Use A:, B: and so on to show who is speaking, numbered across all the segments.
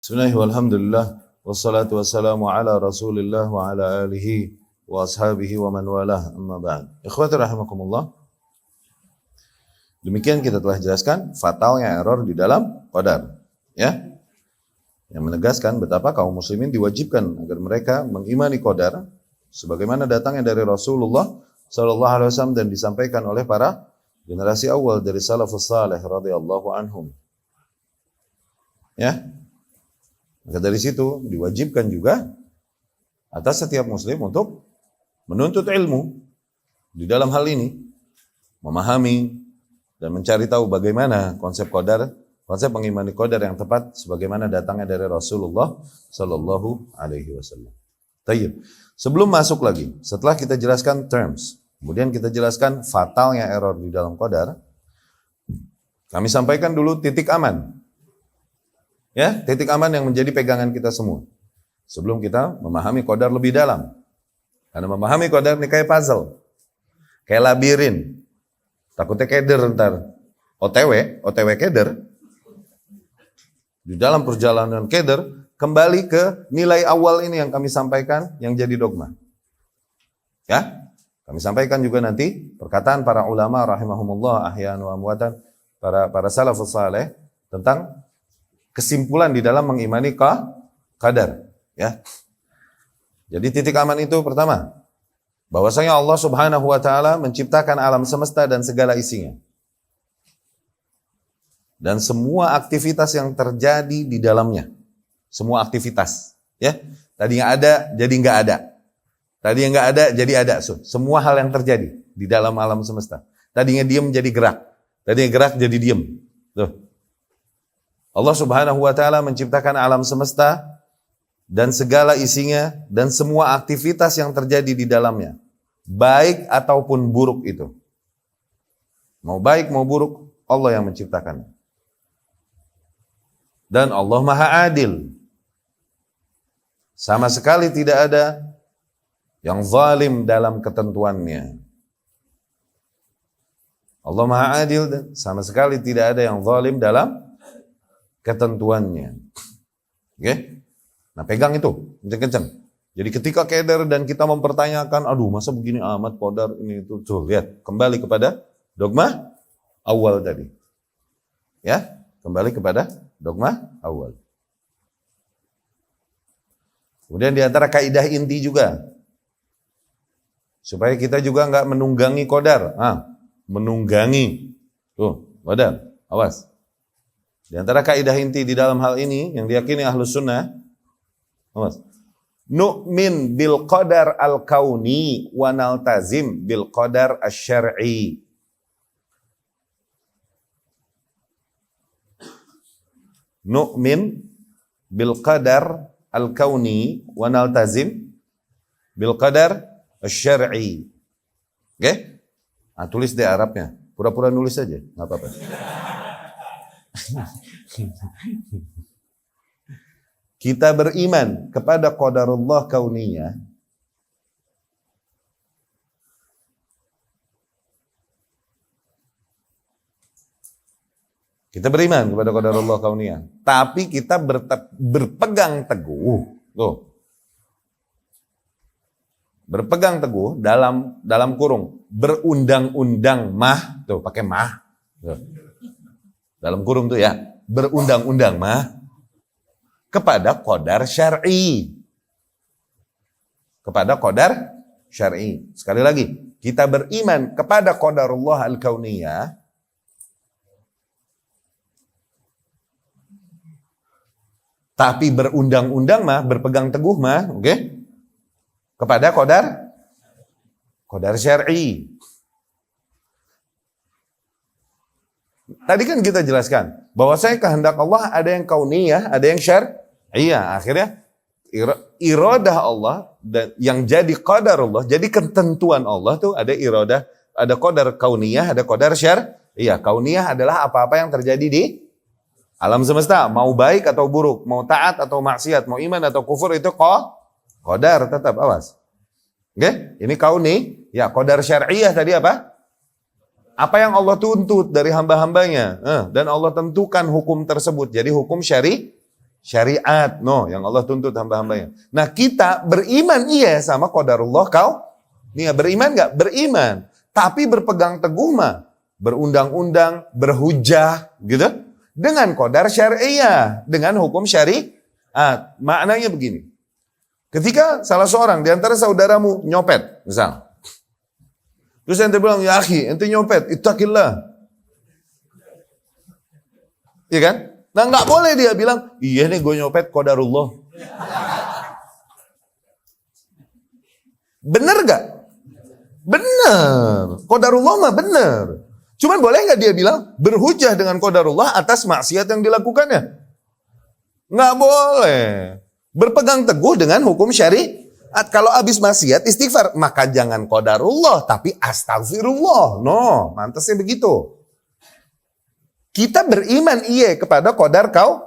A: Bismillahirrahmanirrahim. Walhamdulillah wassalatu wassalamu ala Rasulillah wa ala alihi wa ashabihi wa man walah, amma ba'd. Ikhwati rahimakumullah. Demikian kita telah jelaskan fatalnya error di dalam qadar, ya. Yang menegaskan betapa kaum muslimin diwajibkan agar mereka mengimani qadar sebagaimana datangnya dari Rasulullah sallallahu alaihi wasallam dan disampaikan oleh para generasi awal dari salafus salih radhiyallahu anhum. Ya. Maka dari situ diwajibkan juga atas setiap muslim untuk menuntut ilmu di dalam hal ini, memahami dan mencari tahu bagaimana konsep qadar, konsep mengimani qadar yang tepat sebagaimana datangnya dari Rasulullah sallallahu alaihi wasallam. Tayyib. Sebelum masuk lagi, setelah kita jelaskan terms, kemudian kita jelaskan fatalnya error di dalam qadar, kami sampaikan dulu titik aman. Ya, titik aman yang menjadi pegangan kita semua. Sebelum kita memahami qadar lebih dalam. Karena memahami qadar ini kayak puzzle. Kayak labirin. Takutnya keder ntar. OTW keder. Di dalam perjalanan keder, kembali ke nilai awal ini yang kami sampaikan yang jadi dogma. Ya, kami sampaikan juga nanti perkataan para ulama rahimahumullah ahyan wa amwatan, para salafus saleh tentang kesimpulan di dalam mengimani qadar, ya. Jadi titik aman itu pertama, bahwasanya Allah Subhanahu wa taala menciptakan alam semesta dan segala isinya. Dan semua aktivitas yang terjadi di dalamnya. Semua aktivitas, ya. Tadinya ada jadi enggak ada. Tadinya enggak ada jadi ada. Semua hal yang terjadi di dalam alam semesta. Tadinya diam jadi gerak. Tadinya gerak jadi diam. Tuh. Allah Subhanahu wa taala menciptakan alam semesta dan segala isinya dan semua aktivitas yang terjadi di dalamnya, baik ataupun buruk itu. Mau baik mau buruk, Allah yang menciptakan. Dan Allah Maha Adil. Sama sekali tidak ada yang zalim dalam ketentuannya. Allah Maha Adil dan sama sekali tidak ada yang zalim dalam ketentuannya. Oke? Nah, pegang itu, kenceng-kenceng. Jadi ketika keder dan kita mempertanyakan, aduh masa begini amat qadar ini itu, tuh lihat, kembali kepada dogma awal tadi. Ya, kembali kepada dogma awal. Kemudian di antara kaidah inti juga, supaya kita juga enggak menunggangi qadar. Menunggangi. Tuh, qadar, awas. Di antara kaidah inti di dalam hal ini yang diyakini Ahlus Sunnah, nu'min bil qadar al-kauni wa naltazim bil qadar asy-syar'i. Nu'min bil qadar al-kauni wa naltazim bil qadar asy-syar'i. Oke? Nah, tulis di Arabnya. Pura-pura nulis aja, enggak apa-apa. Kita beriman kepada qadarullah kauniyah tapi kita berpegang teguh berpegang teguh dalam kurung berundang-undang tuh pakai tuh. Dalam kurung tuh ya, berundang-undang kepada qadar syar'i. Kepada qadar syar'i. Sekali lagi, kita beriman kepada qadarullah al-kauniyah tapi berundang-undang berpegang teguh oke? Kepada qadar syar'i. Tadi kan kita jelaskan bahwasanya kehendak Allah ada yang kauniyah, ada yang syar'iyah. Akhirnya iradah Allah dan yang jadi qadarullah, jadi ketentuan Allah tuh ada iradah, ada qadar kauniyah, ada qadar syar'iyah. Kauniyah adalah apa-apa yang terjadi di alam semesta, mau baik atau buruk, mau taat atau maksiat, mau iman atau kufur, itu qadar tetap, awas. Oke? Ini kauni, ya qadar syar'iyah tadi apa? Apa yang Allah tuntut dari hamba-hambanya, dan Allah tentukan hukum tersebut. Jadi hukum syariat. No, yang Allah tuntut hamba-hambanya. Nah kita beriman iya sama qadarullah kau. Nih beriman nggak? Beriman. Tapi berpegang teguh mah. Berundang-undang, berhujah gitu. Dengan qadar syariah. Dengan hukum syariat. Maknanya begini. Ketika salah seorang di antara saudaramu nyopet, misal. Terus ente bilang, ya akhi, ente nyopet, ittaqillah. Iya kan? Nah nggak boleh dia bilang, iya nih gue nyopet qadarullah. Bener gak? Bener. Qadarullah mah bener. Cuman boleh nggak dia bilang berhujah dengan qadarullah atas maksiat yang dilakukannya? Nggak boleh. Berpegang teguh dengan hukum syariat. Kalau habis maksiat istighfar, maka jangan qadarullah tapi astagfirullah. No, mantasnya begitu. Kita beriman iya kepada qadar kau,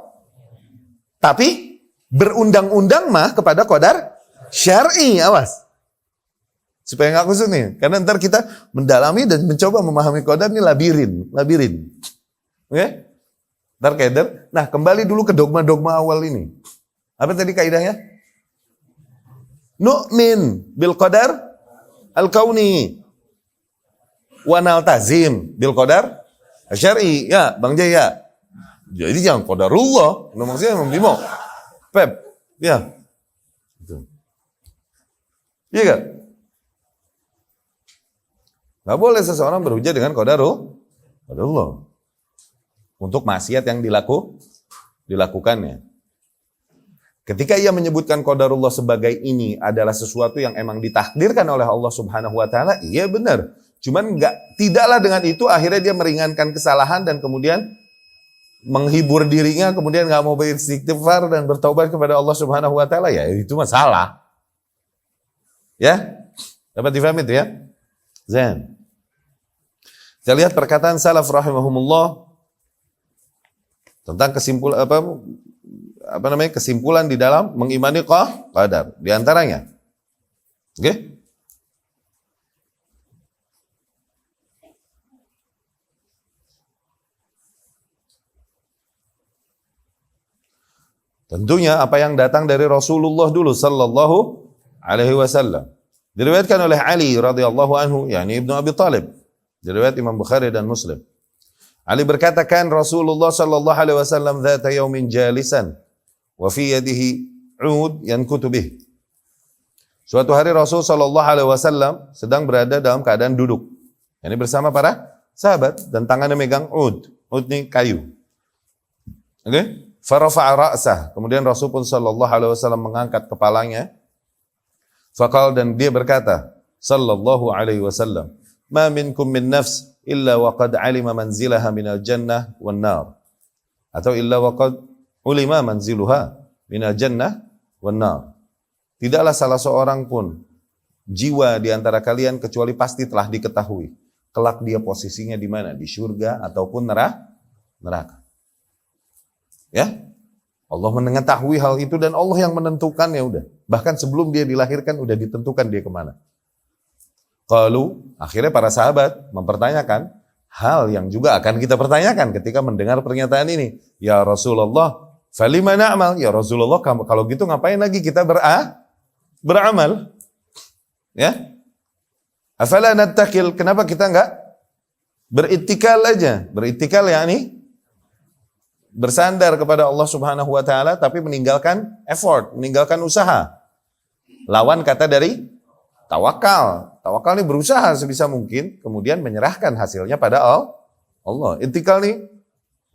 A: tapi berundang-undang mah kepada qadar syar'i. Awas. Supaya nggak kusut nih. Karena ntar kita mendalami dan mencoba memahami qadar ini labirin. Oke? Ntar keder. Nah kembali dulu ke dogma-dogma awal ini. Apa tadi kaidahnya? Nu'min bil qadar al-kauni wa naltazim bil qadar syar'i. Ya, Bang Jaya. Jadi jangan qadarullah. Maksudnya Bang Bimo. Pep. Ya. Gitu. Iya gak? Gak boleh seseorang berhujah dengan qadarullah. Untuk maksiat yang dilakukannya. Ketika ia menyebutkan qadarullah sebagai ini adalah sesuatu yang emang ditakdirkan oleh Allah Subhanahu wa taala, iya benar. Cuman tidaklah dengan itu akhirnya dia meringankan kesalahan dan kemudian menghibur dirinya, kemudian nggak mau beristighfar dan bertaubat kepada Allah Subhanahu wa taala, ya itu masalah. Ya? Dapat difahami itu ya? Zain. Kita lihat perkataan salaf rahimahumullah tentang kesimpulan di dalam mengimani qadar. Di antaranya. Oke? Tentunya apa yang datang dari Rasulullah dulu sallallahu alaihi wasallam. Diriwayatkan oleh Ali radhiyallahu anhu, yakni Ibnu Abi Thalib. Diriwayat Imam Bukhari dan Muslim. Ali berkata, kan Rasulullah sallallahu alaihi wasallam dzata yaumin jalisan wa fi yadihi 'ud yankutu bih. Suatu hari Rasul sallallahu alaihi wasallam sedang berada dalam keadaan duduk. Ini bersama para sahabat dan tangannya megang 'ud. 'Ud ini kayu. Oke? Farafa'a ra'sah. Kemudian Rasul pun sallallahu alaihi wasallam mengangkat kepalanya. Faqal, dan dia berkata sallallahu alaihi wasallam, "Ma minkum min nafs illa waqad 'alima manzilaha minal jannah wan nar." Atau illa waqad ulima manziluha minal jannah wan nar. Tidaklah salah seorang pun jiwa di antara kalian kecuali pasti telah diketahui kelak dia posisinya di mana, di surga ataupun neraka. Ya, Allah mengetahui hal itu dan Allah yang menentukan, ya udah. Bahkan sebelum dia dilahirkan udah ditentukan dia kemana. Qalu, akhirnya para sahabat mempertanyakan hal yang juga akan kita pertanyakan ketika mendengar pernyataan ini. Ya Rasulullah, falima na'mal? Ya Rasulullah, kalau gitu ngapain lagi kita beramal? Ya, afala nattakil? Kenapa kita enggak beritikal aja? Beritikal yakni bersandar kepada Allah Subhanahu wa taala tapi meninggalkan effort, meninggalkan usaha. Lawan kata dari tawakal. Tawakal ini berusaha sebisa mungkin kemudian menyerahkan hasilnya pada Allah. Itikal nih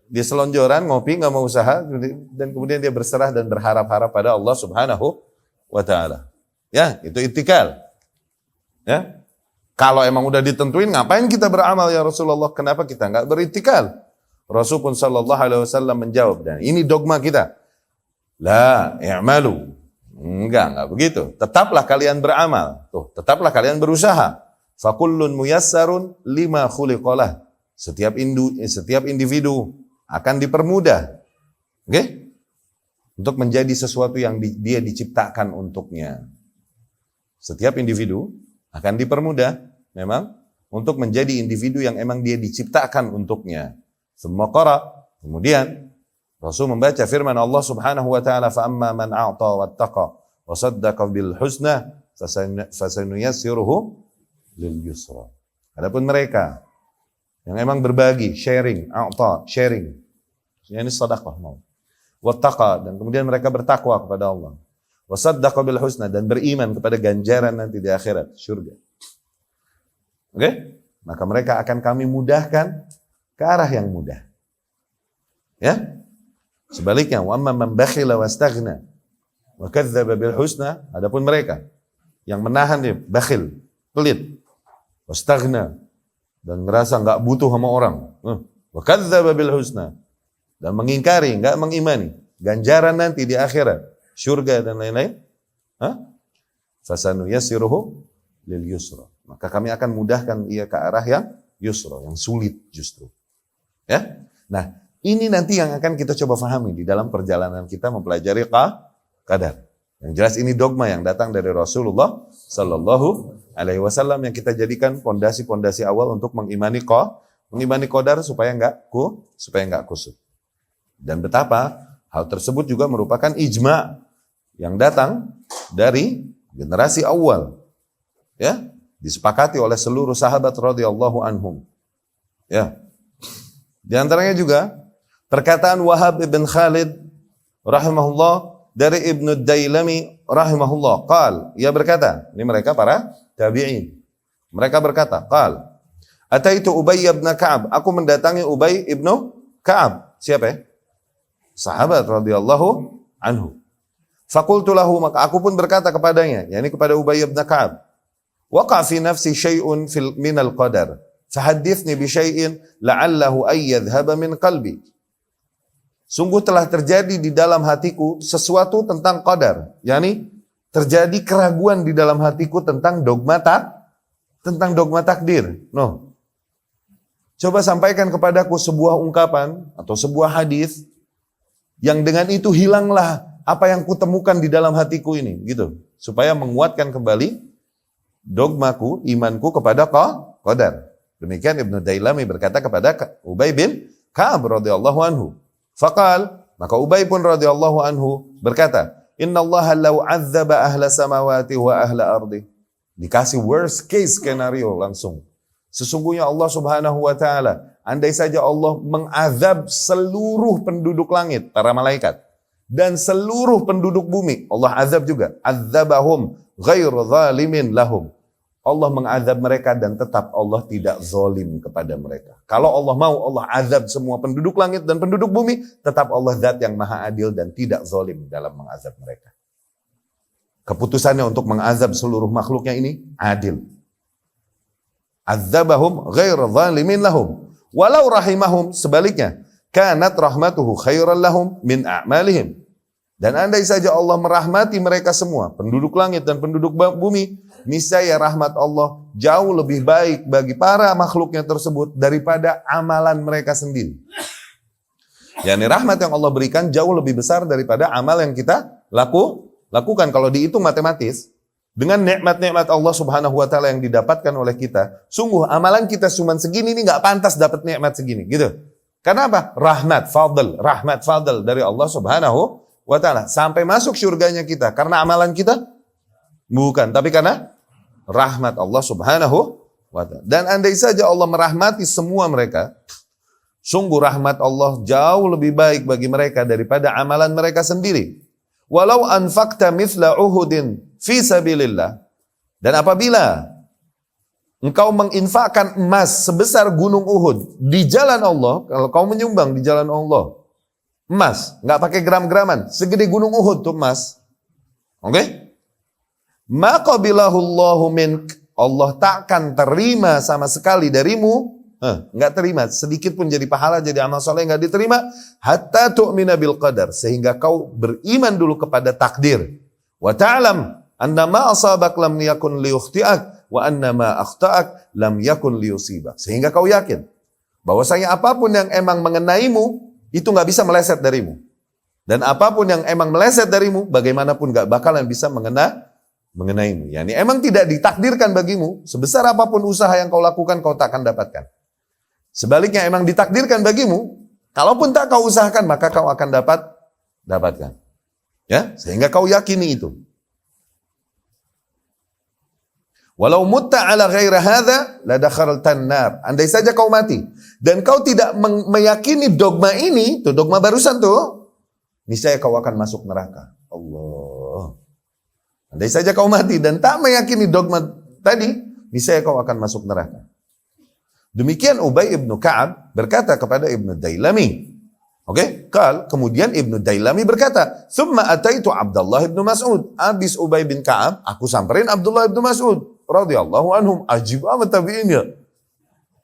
A: dia selonjoran, ngopi, nggak mau usaha dan kemudian dia berserah dan berharap-harap pada Allah Subhanahu wa taala. Ya, itu itikal. Ya. Kalau emang udah ditentuin ngapain kita beramal ya Rasulullah? Kenapa kita nggak beritikal? Rasul pun sallallahu alaihi wasallam menjawab, dan ini dogma kita. La i'malu. Enggak begitu. Tetaplah kalian beramal. Tetaplah kalian berusaha. Fakullun muyassarun lima khuliqalah. Setiap individu akan dipermudah. Oke? Untuk menjadi sesuatu yang dia diciptakan untuknya. Setiap individu akan dipermudah memang untuk menjadi individu yang emang dia diciptakan untuknya. Semua qara. Kemudian Rasul membaca firman Allah Subhanahu wa taala, "Fa amma man a'ta wattaqa wa saddaqa bil husna fasanuyassiruhu lil yusra." Adapun mereka yang emang berbagi, sharing, a'ta, sharing. Ini sedekah mau. Wattaqa, dan kemudian mereka bertakwa kepada Allah. Wasaddaqa bil husna, dan beriman kepada ganjaran nanti di akhirat, surga. Oke? Maka mereka akan kami mudahkan ke arah yang mudah. Ya? Sebaliknya, wa amma man bakhila wastaghna wa kadzdzaba bil husna, adapun mereka yang menahan dia, bakhil, pelit, wastaghna, dan merasa enggak butuh sama orang. Wa kadzdzaba bil husna, dan mengingkari, enggak mengimani ganjaran nanti di akhirat, surga dan lain-lain. Fasanuyassiruhu lil yusra. Maka kami akan mudahkan ia ke arah yang yusra, yang sulit justru. Ya? Nah, ini nanti yang akan kita coba fahami di dalam perjalanan kita mempelajari qadar. Yang jelas ini dogma yang datang dari Rasulullah Sallallahu Alaihi Wasallam yang kita jadikan pondasi-pondasi awal untuk mengimani qadar supaya enggak kusut. Dan betapa hal tersebut juga merupakan ijma yang datang dari generasi awal, ya, disepakati oleh seluruh sahabat radhiyallahu anhum. Ya. Di antaranya juga perkataan Wahab ibn Khalid rahimahullah dari Ibnu Dailami rahimahullah, ia berkata, ini mereka para tabi'in. Mereka berkata, ataitu Ubay ibn Ka'ab, aku mendatangi Ubay ibn Ka'ab. Siapa ya? Sahabat radhiyallahu anhu. Faqultu lahu, maka aku pun berkata kepadanya, yakni kepada Ubay ibn Ka'ab, waqa fi nafsi syai'un minal qadar, fahaddithni bi syai'in la'allahu ay yadhhaba min qalbi. Sungguh telah terjadi di dalam hatiku sesuatu tentang qadar, yakni terjadi keraguan di dalam hatiku tentang dogma takdir. Coba sampaikan kepadaku sebuah ungkapan atau sebuah hadis yang dengan itu hilanglah apa yang kutemukan di dalam hatiku ini, gitu. Supaya menguatkan kembali dogmaku, imanku kepada qadar. Demikian Ibnu Dailami berkata kepada Ubay bin Ka'ab radhiyallahu anhu. Faqal, maka Ubay pun radhiyallahu anhu berkata, "Innallaha law 'adzaba ahla samawati wa ahla ardi." Dikasih worst case skenario langsung. Sesungguhnya Allah Subhanahu wa taala, andai saja Allah mengazab seluruh penduduk langit, para malaikat, dan seluruh penduduk bumi, Allah azab juga. Adzabahum ghairu zalimin lahum. Allah mengazab mereka dan tetap Allah tidak zalim kepada mereka. Kalau Allah mau, Allah azab semua penduduk langit dan penduduk bumi, tetap Allah zat yang maha adil dan tidak zalim dalam mengazab mereka. Keputusannya untuk mengazab seluruh makhluknya ini adil. Adzabahum ghairu zalimin lahum. Walau rahimahum, sebaliknya, kanat rahmatuhu khairan lahum min a'malihim. Dan andai saja Allah merahmati mereka semua, penduduk langit dan penduduk bumi, niscaya rahmat Allah jauh lebih baik bagi para makhluknya tersebut daripada amalan mereka sendiri. Yani rahmat yang Allah berikan jauh lebih besar daripada amal yang kita lakukan. Kalau dihitung matematis, dengan nikmat-nikmat Allah Subhanahu wa taala yang didapatkan oleh kita, sungguh amalan kita cuma segini, ini nggak pantas dapat nikmat segini, gitu. Karena apa? Rahmat fadl dari Allah Subhanahu wa taala sampai masuk surganya kita karena amalan kita? Bukan, tapi karena rahmat Allah Subhanahu wa taala. Dan andai saja Allah merahmati semua mereka, sungguh rahmat Allah jauh lebih baik bagi mereka daripada amalan mereka sendiri. Walau anfaqta mithla Uhudin fi sabilillah, dan apabila engkau menginfakkan emas sebesar gunung Uhud di jalan Allah, kalau kau menyumbang di jalan Allah, emas, nggak pakai gram-graman, segede gunung Uhud tuh emas, oke? Maka bilahullahu mink, Allah takkan terima sama sekali darimu, nggak terima sedikit pun jadi pahala, jadi amal soleh nggak diterima, hatta tu'mina bil qadar, sehingga kau beriman dulu kepada takdir. Wa ta'lam anna ma asabak lam yakun liyukhti'ak wa anna ma akhta'ak lam yakun liyusibak, sehingga kau yakin bahwasanya apapun yang emang mengenaimu itu nggak bisa meleset darimu, dan apapun yang emang meleset darimu bagaimanapun nggak bakalan bisa mengenaimu. Yani emang tidak ditakdirkan bagimu, sebesar apapun usaha yang kau lakukan kau tak akan dapatkan. Sebaliknya emang ditakdirkan bagimu, Kalaupun tak kau usahakan, maka kau akan dapatkan. Ya, sehingga kau yakini itu. Walau mutta ala ghairi hadza la dakhaltan nar. Andai saja kau mati dan kau tidak meyakini dogma ini, tuh dogma barusan tuh, niscaya kau akan masuk neraka. Allah. Andai saja kau mati dan tak meyakini dogma tadi, niscaya kau akan masuk neraka. Demikian Ubay ibnu Ka'ab berkata kepada Ibnu Dailami. Oke, kemudian Ibnu Dailami berkata, "Tsumma ataitu Abdullah ibnu Mas'ud." Habis Ubay bin Ka'ab, aku samperin Abdullah ibnu Mas'ud radhiyallahu anhum. Ajib amat tabi'in ya.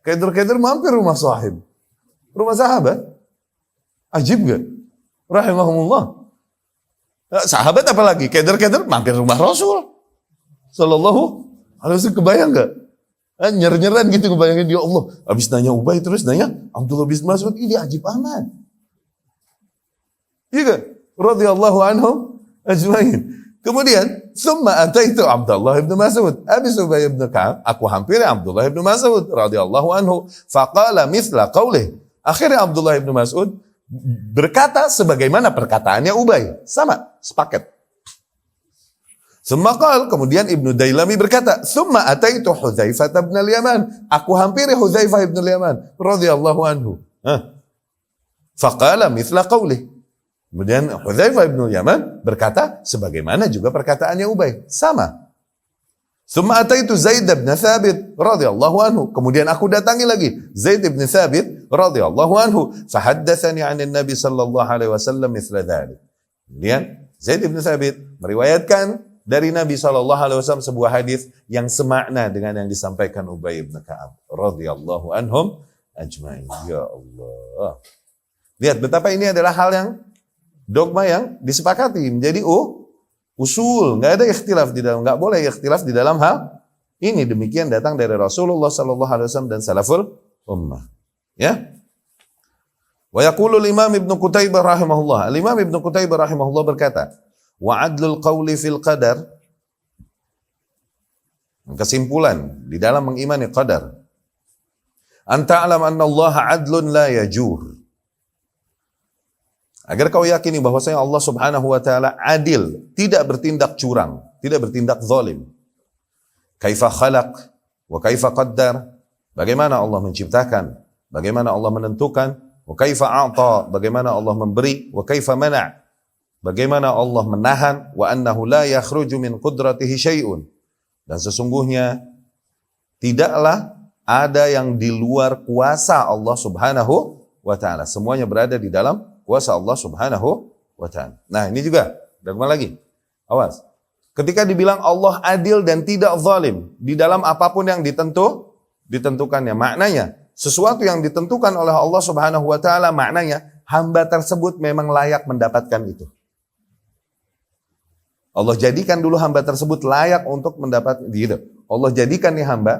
A: Keder-keder mampir rumah sahib. Rumah sahabat. Ajib gak? Rahimahumullah. Sahabat apalagi? Keder-keder mampir rumah Rasul sallallahu alaihi wasallam. Kebayang gak? Nyer-nyeran gitu kebayangin, ya Allah. Habis nanya Ubay terus nanya Abdullah bin Mas'ud, ini ajib amat. Iya gak? Radhiyallahu anhum ajmain. Kemudian, summa ataitu Abdullah ibn Mas'ud. Habis Ubay ibn Ka'ab, aku hampiri Abdullah ibn Mas'ud radhiyallahu anhu. Faqala mithla qaulih. Akhirnya Abdullah ibn Mas'ud berkata sebagaimana perkataannya Ubay. Sama, sepaket. Summa qala, kemudian Ibnu Dailami berkata, summa ataitu Hudzaifah bin al-Yaman. Aku hampiri Hudzaifah bin al-Yaman radhiyallahu anhu. Faqala mithla qaulih. Kemudian Hudzaifah bin al-Yaman berkata sebagaimana juga perkataannya Ubay, sama. Summa ataitu Zaid bin Thabit radhiyallahu anhu. Kemudian aku datangi lagi Zaid bin Thabit radhiyallahu anhu, fahaddatsani 'an Nabi sallallahu alaihi wasallam mithla dzalik. Kemudian Zaid bin Thabit meriwayatkan dari Nabi sallallahu alaihi wasallam sebuah hadis yang semakna dengan yang disampaikan Ubay bin Ka'ab radhiyallahu anhum ajmain. Ya Allah. Lihat betapa ini adalah hal yang dogma yang disepakati menjadi usul, nggak ada ikhtilaf di dalam, nggak boleh ikhtilaf di dalam hal ini. Demikian datang dari Rasulullah sallallahu alaihi wasallam dan salaful ummah. Ya. Wa yaqulu Imam Ibnu Qutaibah rahimahullah. Imam Ibnu Qutaibah rahimahullah berkata, wa adlul qawli fil qadar, kesimpulan di dalam mengimani qadar, anta alam anna Allah adlun la yajur. Agar kau yakini bahwasanya Allah Subhanahu wa taala adil, tidak bertindak curang, tidak bertindak zalim. Kaifa khalaq wa kaifa qaddar? Bagaimana Allah menciptakan, bagaimana Allah menentukan, wa kaifa a'ta? Bagaimana Allah memberi, wa kaifa mana'? Bagaimana Allah menahan, wa annahu la yakhruju min qudratihi syai'un. Dan sesungguhnya tidaklah ada yang di luar kuasa Allah Subhanahu wa taala. Semuanya berada di dalam kuasa Allah Subhanahu wa ta'ala. Nah, ini juga dogma lagi. Awas. Ketika dibilang Allah adil dan tidak zalim di dalam apapun yang ditentukannya, maknanya sesuatu yang ditentukan oleh Allah Subhanahu wa ta'ala, maknanya hamba tersebut memang layak mendapatkan itu. Allah jadikan dulu hamba tersebut layak untuk mendapat gitu. Allah jadikan nih hamba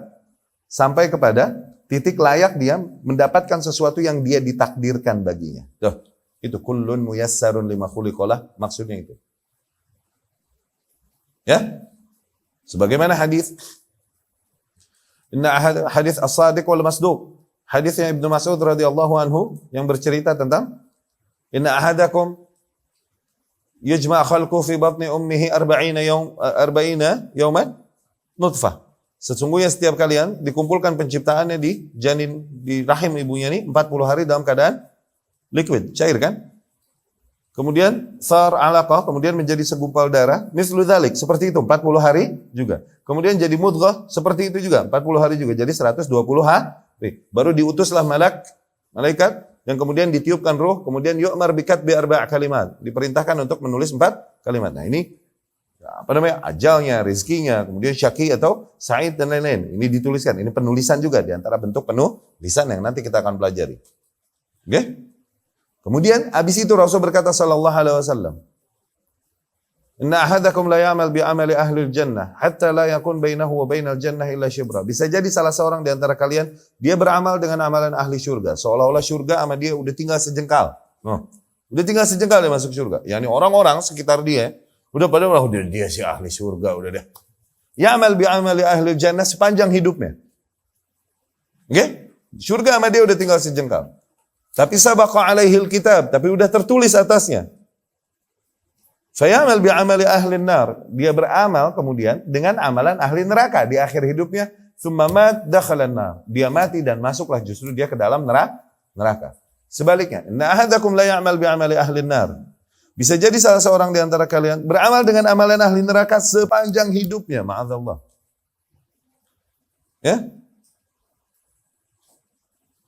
A: sampai kepada titik layak dia mendapatkan sesuatu yang dia ditakdirkan baginya. Tuh. Itu kullun muyassarun lima khuliqalah, maksudnya itu. Ya? Sebagaimana hadis hadis as-sadiq wal masduq. Hadisnya Ibnu Mas'ud radhiyallahu anhu yang bercerita tentang inna ahadakum yujma' khalqu fi batni ummihi 40 yawman nutfah. Sesungguhnya setiap kalian dikumpulkan penciptaannya di janin, di rahim ibunya ini 40 hari dalam keadaan liquid, cair kan? Kemudian sar alaqah, kemudian menjadi segumpal darah, mislu dzalik, seperti itu 40 hari juga. Kemudian jadi mudghah, seperti itu juga 40 hari juga. Jadi 120 hari. Baru diutuslah malaikat yang kemudian ditiupkan ruh, kemudian yu'mar bikatbi arba' kalimat, diperintahkan untuk menulis 4 kalimat. Nah, ini apa namanya? Ajalnya, rezekinya, kemudian syaqi atau sa'id dan lain-lain. Ini dituliskan. Ini penulisan juga di antara bentuk penulisan yang nanti kita akan pelajari. Oke? Kemudian habis itu Rasul berkata sallallahu alaihi wasallam, "Inna ahadakum la ya'mal bi amali ahli jannah hatta la yakun bainahu wa bainal jannah illa shibra." Bisa jadi salah seorang di antara kalian dia beramal dengan amalan ahli surga, seolah-olah surga sama dia udah tinggal sejengkal. Udah tinggal sejengkal dia masuk surga. Yani orang-orang sekitar dia udah pada udah dia si ahli surga, udah deh. Ya'mal bi amali ahli jannah sepanjang hidupnya. Oke? Surga sama dia udah tinggal sejengkal. Tapi sabaqa alaihil kitab, tapi udah tertulis atasnya. Fayamal bi'amali ahli nar. Dia beramal kemudian dengan amalan ahli neraka di akhir hidupnya. Tsumma mat dakhalan nar. Dia mati dan masuklah justru dia ke dalam neraka. Sebaliknya, inna ahadakum la ya'mal bi'amali ahli nar. Bisa jadi salah seorang di antara kalian beramal dengan amalan ahli neraka sepanjang hidupnya, ma'adzallah. Ya?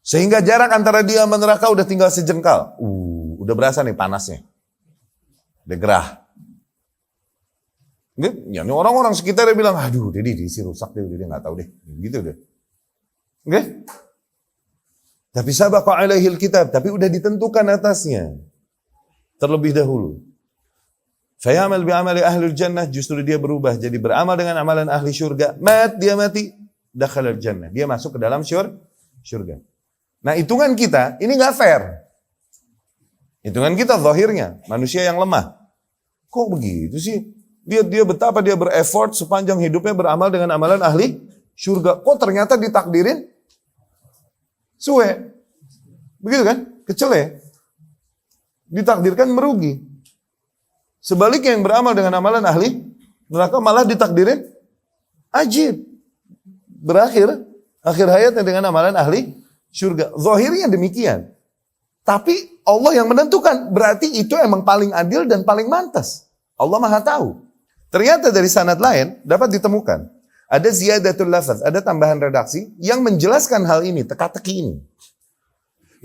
A: Sehingga jarak antara dia sama neraka udah tinggal sejengkal. Udah berasa nih panasnya. Udah gerah. Ya, orang-orang sekitarnya bilang, aduh, Dedi diisi rusak deh, dia nggak tahu deh, gitu deh. Oke? Tapi sabaqa alaihil kitab, tapi udah ditentukan atasnya terlebih dahulu. Fayamal bi'amali ahlul jannah, justru dia berubah jadi beramal dengan amalan ahli syurga. Dia mati, dakhalal jannah, dia masuk ke dalam syurga. Nah, hitungan kita ini nggak fair. Hitungan kita zahirnya manusia yang lemah. Kok begitu sih? Dia betapa dia bereffort sepanjang hidupnya beramal dengan amalan ahli syurga. Kok ternyata ditakdirin suwe. Begitu kan? Kecele. Ditakdirkan merugi. Sebaliknya yang beramal dengan amalan ahli neraka malah ditakdirin ajib. Berakhir akhir hayatnya dengan amalan ahli syurga. Zahirnya demikian. Tapi Allah yang menentukan. Berarti itu emang paling adil dan paling mantas. Allah Maha tahu. Ternyata dari sanad lain dapat ditemukan. Ada ziyadatul lafaz, ada tambahan redaksi yang menjelaskan hal ini, teka-teki ini.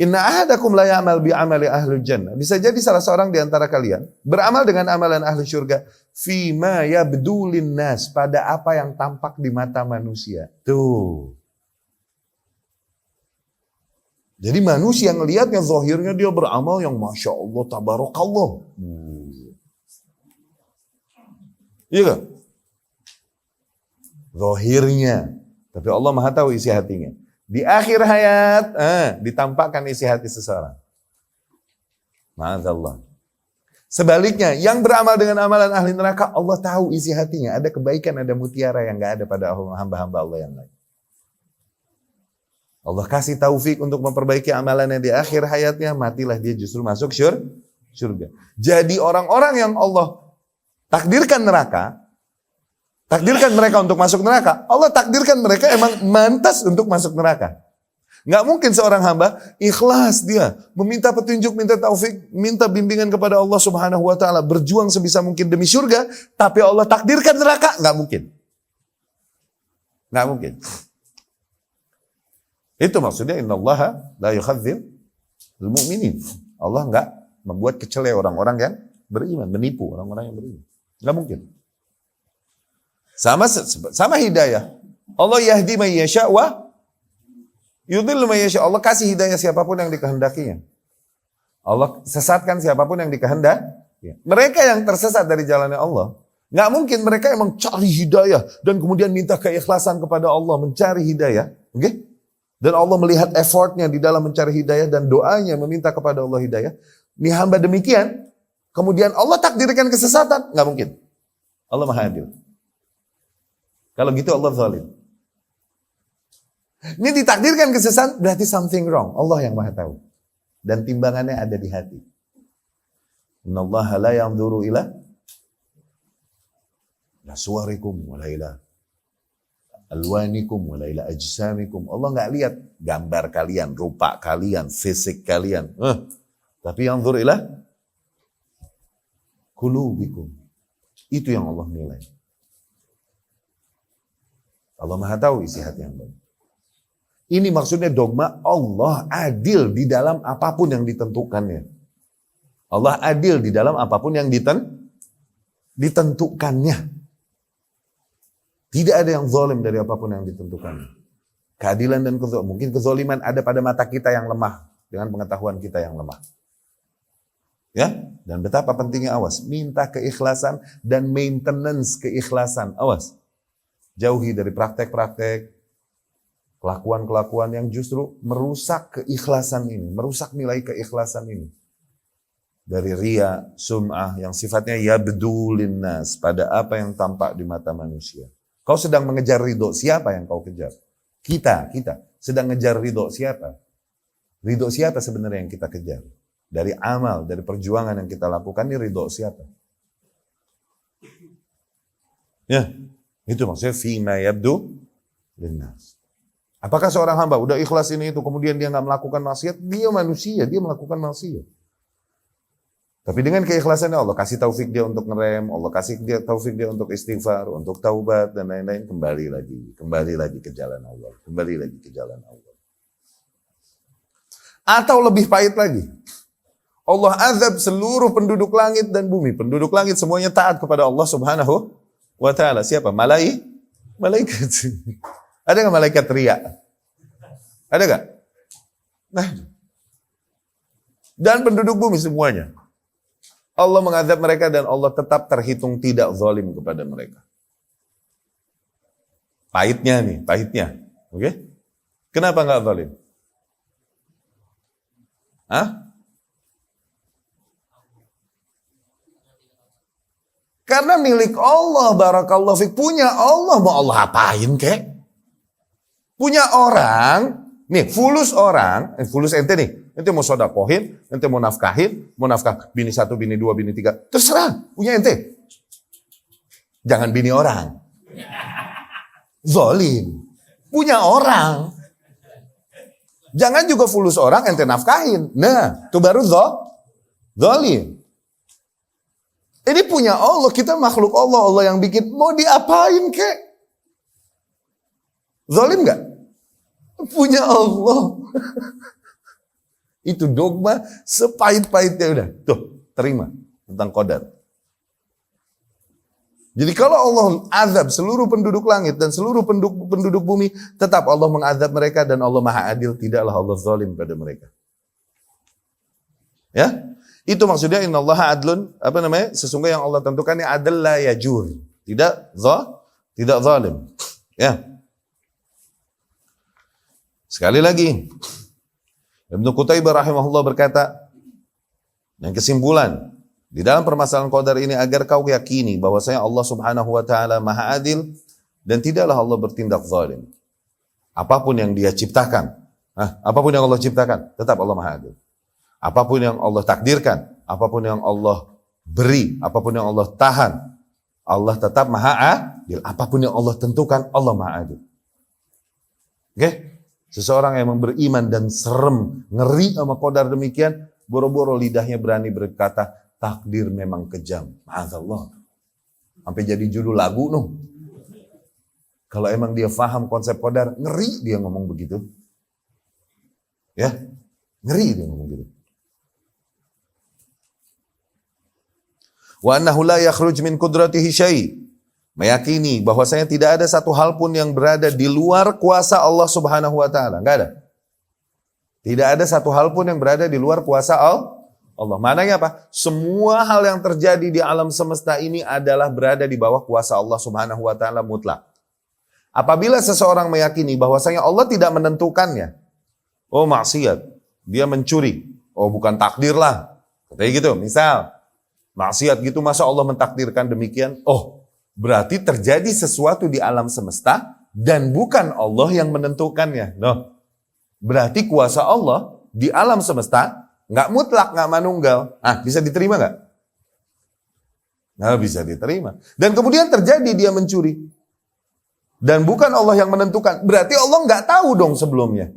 A: Inna ahadakum la ya'mal bi'amali ahlul jannah. Bisa jadi salah seorang di antara kalian beramal dengan amalan ahli syurga. Fima yabdu linnas, pada apa yang tampak di mata manusia. Tuh. Jadi manusia ngelihatnya zahirnya dia beramal yang Masya Allah, tabarakallah. Iya kan? Zahirnya. Tapi Allah Maha tahu isi hatinya. Di akhir hayat, ditampakkan isi hati seseorang. Ma'adzallah. Sebaliknya, yang beramal dengan amalan ahli neraka, Allah tahu isi hatinya. Ada kebaikan, ada mutiara yang gak ada pada hamba-hamba Allah yang lain. Allah kasih taufik untuk memperbaiki amalannya di akhir hayatnya, matilah dia justru masuk syurga. Jadi orang-orang yang Allah takdirkan neraka, takdirkan mereka untuk masuk neraka, Allah takdirkan mereka emang mantas untuk masuk neraka. Nggak mungkin seorang hamba ikhlas dia meminta petunjuk, minta taufik, minta bimbingan kepada Allah Subhanahu wa taala, berjuang sebisa mungkin demi surga, tapi Allah takdirkan neraka, nggak mungkin. Nggak mungkin. Itu maksudnya innallaha la yukhadzil al-mu'minin. Allah nggak membuat kecele orang-orang yang beriman, menipu orang-orang yang beriman. Nggak mungkin. Sama hidayah. Allah yahdi man yasha wa yudhillu man yasha. Allah kasih hidayah siapapun yang dikehendakinya. Allah sesatkan siapapun yang dikehendaki. Mereka yang tersesat dari jalannya Allah, nggak mungkin mereka yang mencari hidayah dan kemudian minta keikhlasan kepada Allah mencari hidayah. Okay? Dan Allah melihat effortnya di dalam mencari hidayah dan doanya meminta kepada Allah hidayah. Ini hamba demikian, kemudian Allah takdirkan kesesatan, nggak mungkin. Allah Maha Adil. Kalau gitu Allah zalim. Ini ditakdirkan kesesatan berarti something wrong. Allah yang Maha tahu. Dan timbangannya ada di hati. Innallaha la yanzuru ila suwarikum wala ila alwanikum wala ila ajsamikum. Allah nggak lihat gambar kalian, rupa kalian, fisik kalian. Tapi yanzur ila qulubikum. Itu yang Allah nilai. Allah Maha tahu isi hati yang baik. Ini maksudnya dogma Allah adil di dalam apapun yang ditentukannya. Allah adil di dalam apapun yang ditentukannya. Tidak ada yang zalim dari apapun yang ditentukannya. Keadilan dan kezaliman. Mungkin kezaliman ada pada mata kita yang lemah. Dengan pengetahuan kita yang lemah. Ya, dan betapa pentingnya awas. Minta keikhlasan dan maintenance keikhlasan. Awas. Jauhi dari praktek-praktek, kelakuan-kelakuan yang justru merusak keikhlasan ini, merusak nilai keikhlasan ini. Dari riya, sum'ah yang sifatnya yabdulin nas, pada apa yang tampak di mata manusia. Kau sedang mengejar ridho, siapa yang kau kejar? Kita sedang ngejar ridho siapa? Ridho siapa sebenarnya yang kita kejar? Dari amal, dari perjuangan yang kita lakukan, ini ridho siapa? Ya, itu maksudnya fima yabdu linnas. Apakah seorang hamba udah ikhlas ini itu kemudian dia nggak melakukan maksiat? Dia manusia, dia melakukan maksiat. Tapi dengan keikhlasannya Allah kasih taufik dia untuk ngerem, Allah kasih dia taufik dia untuk istighfar, untuk taubat dan lain-lain, kembali lagi ke jalan Allah, kembali lagi ke jalan Allah. Atau lebih pahit lagi, Allah azab seluruh penduduk langit dan bumi. Penduduk langit semuanya taat kepada Allah Subhanahu wa ta'ala. Siapa? Malaikat. Ada nggak malaikat ria? Ada nggak? Nah. Dan penduduk bumi semuanya. Allah mengazab mereka dan Allah tetap terhitung tidak zalim kepada mereka. Pahitnya nih, pahitnya. Oke? Kenapa nggak zalim? Hah? Karena milik Allah, barakallahu fik, punya Allah, mau Allah apain kek? Punya orang, nih fulus orang, fulus ente nih, ente mau sodakohin, ente mau nafkah bini 1, bini 2, bini 3, terserah, punya ente. Jangan bini orang. Zolim. Punya orang. Jangan juga fulus orang, ente nafkahin. Nah, itu baru zolim. Ini punya Allah, kita makhluk Allah, Allah yang bikin, mau diapain kek? Zalim gak? Punya Allah. Itu dogma sepahit-pahitnya udah. Tuh, terima tentang qadar. Jadi kalau Allah azab seluruh penduduk langit dan seluruh penduduk bumi, tetap Allah mengazab mereka dan Allah Maha Adil, tidaklah Allah zalim pada mereka. Ya? Itu maksudnya innallaha adlun, sesungguhnya yang Allah tentukan ini adl la yajur. Tidak zalim. Ya. Sekali lagi, Ibnu Qutaibah rahimahullah berkata, yang kesimpulan di dalam permasalahan qadar ini agar kau yakini bahwasanya Allah Subhanahu wa taala Maha Adil dan tidaklah Allah bertindak zalim. Apapun yang Dia ciptakan, apapun yang Allah ciptakan, tetap Allah Maha Adil. Apapun yang Allah takdirkan, apapun yang Allah beri, apapun yang Allah tahan, Allah tetap Maha Adil. Apapun yang Allah tentukan, Allah Maha Adil. Oke? Seseorang yang beriman dan serem, ngeri sama qadar demikian, boro-boro lidahnya berani berkata, takdir memang kejam. Ma'adzallah. Sampai jadi judul lagu noh. Kalau emang dia faham konsep qadar, ngeri dia ngomong begitu. Ya, ngeri dia ngomong begitu. Wa annahu la yakhruj min qudratihi syai'. Meyakini bahwasanya tidak ada satu hal pun yang berada di luar kuasa Allah Subhanahu wa taala. Enggak ada. Tidak ada satu hal pun yang berada di luar kuasa Allah. Maknanya apa? Semua hal yang terjadi di alam semesta ini adalah berada di bawah kuasa Allah Subhanahu wa taala mutlak. Apabila seseorang meyakini bahwasanya Allah tidak menentukannya, oh maksiat, dia mencuri, oh bukan takdir lah. Katanya gitu, misal maksiat gitu masa Allah mentakdirkan demikian? Oh, berarti terjadi sesuatu di alam semesta dan bukan Allah yang menentukannya. Loh, berarti kuasa Allah di alam semesta nggak mutlak, nggak manunggal. Bisa diterima nggak? Nggak bisa diterima. Dan kemudian terjadi dia mencuri. Dan bukan Allah yang menentukan. Berarti Allah nggak tahu dong sebelumnya.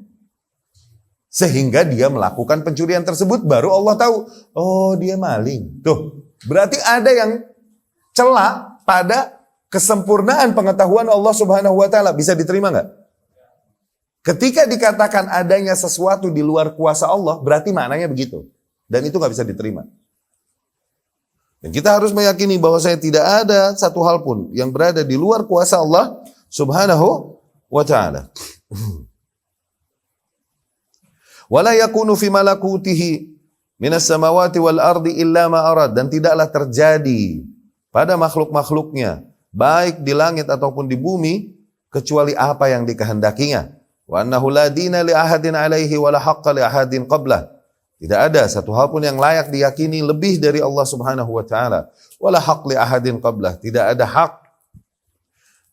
A: Sehingga dia melakukan pencurian tersebut, baru Allah tahu. Oh, dia maling. Tuh, berarti ada yang celak pada kesempurnaan pengetahuan Allah Subhanahu wa taala. Bisa diterima nggak? Ketika dikatakan adanya sesuatu di luar kuasa Allah, berarti maknanya begitu. Dan itu nggak bisa diterima. Dan kita harus meyakini bahwa saya tidak ada satu hal pun yang berada di luar kuasa Allah Subhanahu wa taala. Wala yakunu fi malakutihi minas samawati wal ardi illa ma arad, dan tidaklah terjadi pada makhluk-makhluknya, baik di langit ataupun di bumi, kecuali apa yang dikehendakinya. Wa annahu la dina li ahadin alaihi wa la haqqa li ahadin qablah. Tidak ada satu hal pun yang layak diyakini lebih dari Allah Subhanahu wa taala. Wa la haqq li ahadin qablah. Tidak ada hak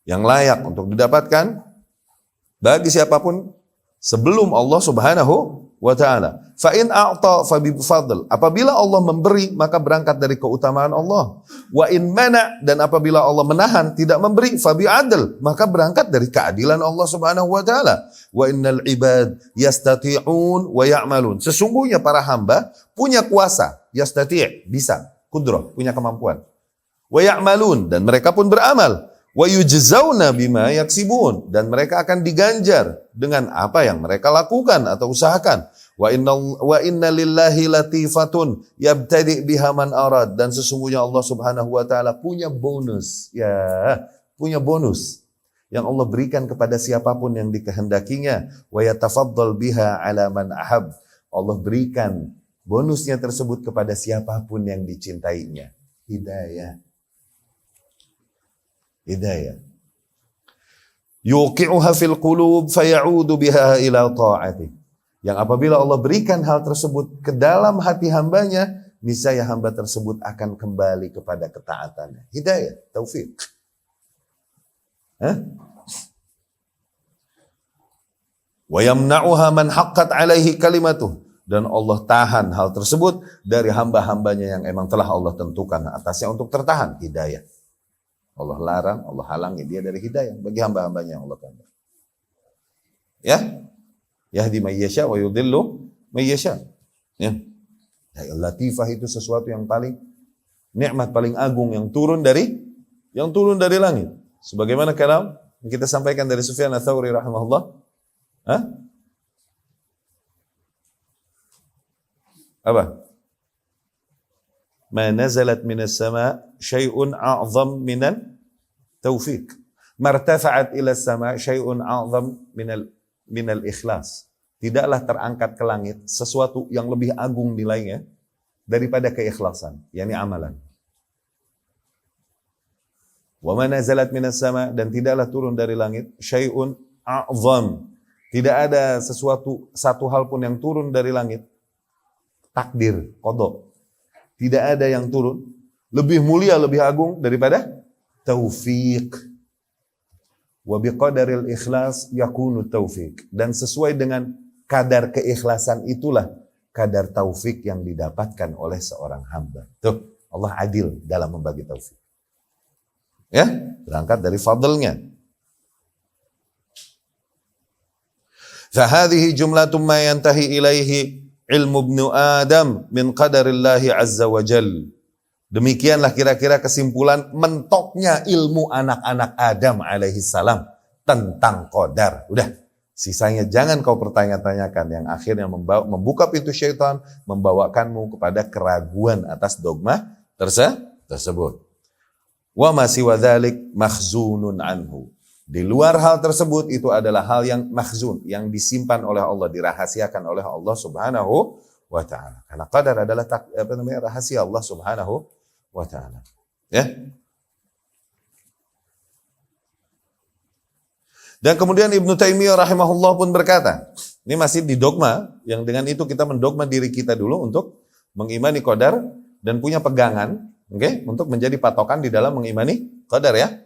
A: yang layak untuk didapatkan bagi siapapun sebelum Allah Subhanahu wa ta'ala. Fa in a'ta fa bi fadl. Apabila Allah memberi, maka berangkat dari keutamaan Allah. Wa in mana, dan apabila Allah menahan, tidak memberi, fa bi adl, maka berangkat dari keadilan Allah Subhanahu wa taala. Wa innal ibad yastati'un wa ya'malun. Sesungguhnya para hamba punya kuasa, yastati', bisa, kudrah, punya kemampuan. Wa ya'malun, dan mereka pun beramal. Wa yujzauna bima yaksibun, dan mereka akan diganjar dengan apa yang mereka lakukan atau usahakan. Wa inna lillahi latifatun yabtadi biha man arad, dan sesungguhnya Allah Subhanahu wa taala punya bonus, punya bonus yang Allah berikan kepada siapapun yang dikehendakinya. Wa yatafaddal biha ala man ahab, Allah berikan bonusnya tersebut kepada siapapun yang dicintainya. Hidayah. Yuqi'uha fil qulub faya'udu biha ila ta'atih. Yang apabila Allah berikan hal tersebut ke dalam hati hambanya, niscaya hamba tersebut akan kembali kepada ketaatannya. Hidayah, taufik. Wa yamna'uha man haqqat alaihi kalimatuh. Dan Allah tahan hal tersebut dari hamba-hambanya yang emang telah Allah tentukan atasnya untuk tertahan. Hidayah. Allah larang, Allah halangi dia dari hidayah bagi hamba-hambanya yang Allah kehendaki. Ya, yahdi may yasha wa yudhillu may yasha. Ya. Latifah itu sesuatu yang paling nikmat, paling agung yang turun dari langit. Sebagaimana kalam yang kita sampaikan dari Sufyan Ats-Tsauri rahimahullah. Apa? Ma nazalat minas sama' syai'un a'zam minan taufiq. Martafa'at ila sama' syai'un a'zam minal ikhlas. Tidaklah terangkat ke langit sesuatu yang lebih agung nilainya daripada keikhlasan, yakni amalan. Wa ma nazalat minas sama', dan tidaklah turun dari langit syai'un a'zam. Tidak ada satu hal pun yang turun dari langit. Takdir, qada. Tidak ada yang turun lebih mulia, lebih agung daripada taufik. Wa biqadaril ikhlas yakunu taufik. Dan sesuai dengan kadar keikhlasan itulah kadar taufik yang didapatkan oleh seorang hamba. Tuh, Allah adil dalam membagi taufik. Ya, berangkat dari fadlnya. Fahadhihi jumlatum ma yantahi ilaihi ilmu ibnu Adam min qadarillahi azza wa jal. Demikianlah kira-kira kesimpulan mentoknya ilmu anak-anak Adam alaihi salam tentang qadar. Udah, sisanya jangan kau pertanya-tanyakan, yang akhirnya membuka pintu syaitan, membawakanmu kepada keraguan atas dogma tersebut. Wa ma siwa dzalik makhzunun anhu. Di luar hal tersebut itu adalah hal yang makhzun, yang disimpan oleh Allah, dirahasiakan oleh Allah Subhanahu wa taala. Karena qadar adalah rahasia Allah Subhanahu wa taala. Ya. Dan kemudian Ibnu Taimiyah rahimahullah pun berkata, ini masih di dogma, yang dengan itu kita mendogma diri kita dulu untuk mengimani qadar dan punya pegangan, oke, untuk menjadi patokan di dalam mengimani qadar, ya.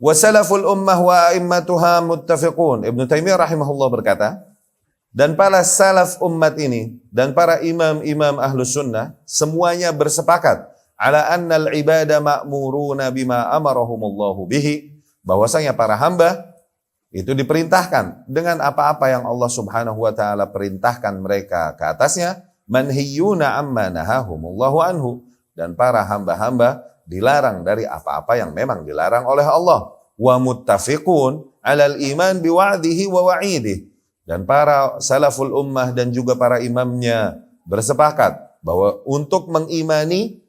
A: Wa salaful ummah wa a'immatuha muttafiqun. Ibnu Taimiyah rahimahullah berkata, dan para salaf umat ini dan para imam-imam ahlus sunnah semuanya bersepakat ala annal ibada ma'muruna bima amarahumullahu bihi, bahwasanya para hamba itu diperintahkan dengan apa-apa yang Allah Subhanahu wa taala perintahkan mereka ke atasnya, manhiyuna amma nahahumullahu anhu, dan para hamba-hamba dilarang dari apa-apa yang memang dilarang oleh Allah. Wa muttafiqun alal iman biwa'dihi wa wa'idih. Dan para salaful ummah dan juga para imamnya bersepakat bahwa untuk mengimani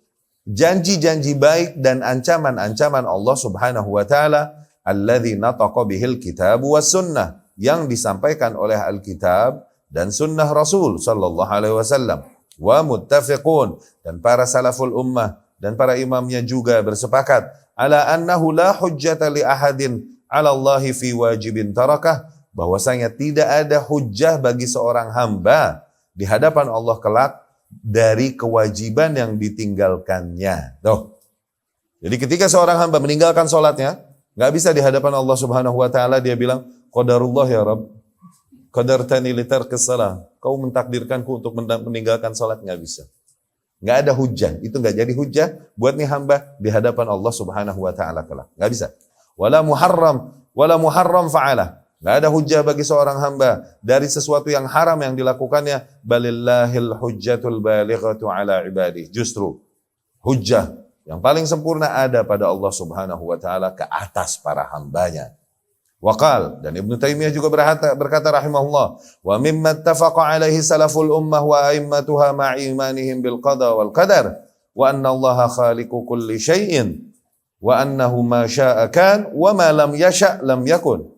A: janji-janji baik dan ancaman-ancaman Allah Subhanahu wa taala alladzi nataqa bihil kitab was sunnah, yang disampaikan oleh Alkitab dan sunnah Rasul sallallahu alaihi wasallam. Wa muttafiqun, dan para salaful ummah dan para imamnya juga bersepakat ala annahu la hujjata li ahadin ala Allahi fi wajibin tarakah, bahwasanya tidak ada hujjah bagi seorang hamba di hadapan Allah kelak dari kewajiban yang ditinggalkannya. Tuh. Jadi ketika seorang hamba meninggalkan sholatnya, nggak bisa di hadapan Allah Subhanahu wa taala dia bilang qadarullah ya Rabb, qadartani litarkis salah. Kau mentakdirkanku untuk meninggalkan salat, nggak bisa. Nggak ada hujjah. Itu nggak jadi hujjah buat nih hamba di hadapan Allah Subhanahu wa taala kelak. Nggak bisa. Wala muharram fa'alah. Nggak ada hujjah bagi seorang hamba dari sesuatu yang haram yang dilakukannya. Balillahil hujjatul balighatu ala ibadih. Justru hujjah yang paling sempurna ada pada Allah Subhanahu wa taala ke atas para hambanya. Waqal, dan Ibnu Taimiyah juga berkata rahimahullah, wa mimma ittafaqa alaihi salaful ummah wa a'immatuha ma'imanihim bil qada wal qadar wa anna Allaha khaliqu kulli syai'in wa annahu ma syaa kan wa ma lam yasha' lam yakun.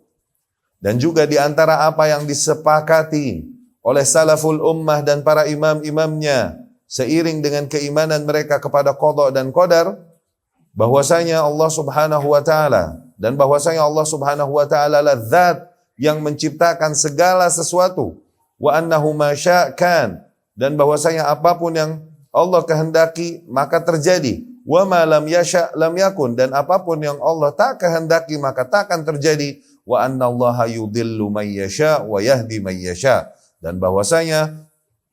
A: Dan juga di antara apa yang disepakati oleh salaful ummah dan para imam-imamnya seiring dengan keimanan mereka kepada qada dan qadar, bahwasanya Allah Subhanahu wa taala dan bahwasanya Allah Subhanahu wa taala adalah zat yang menciptakan segala sesuatu, wa annahu ma syaa kan, dan bahwasanya apapun yang Allah kehendaki maka terjadi, wa ma lam yasha lam yakun, dan apapun yang Allah tak kehendaki maka tak akan terjadi, wa annallaha yudhillu may yasha wa yahdi may yasha, dan bahwasanya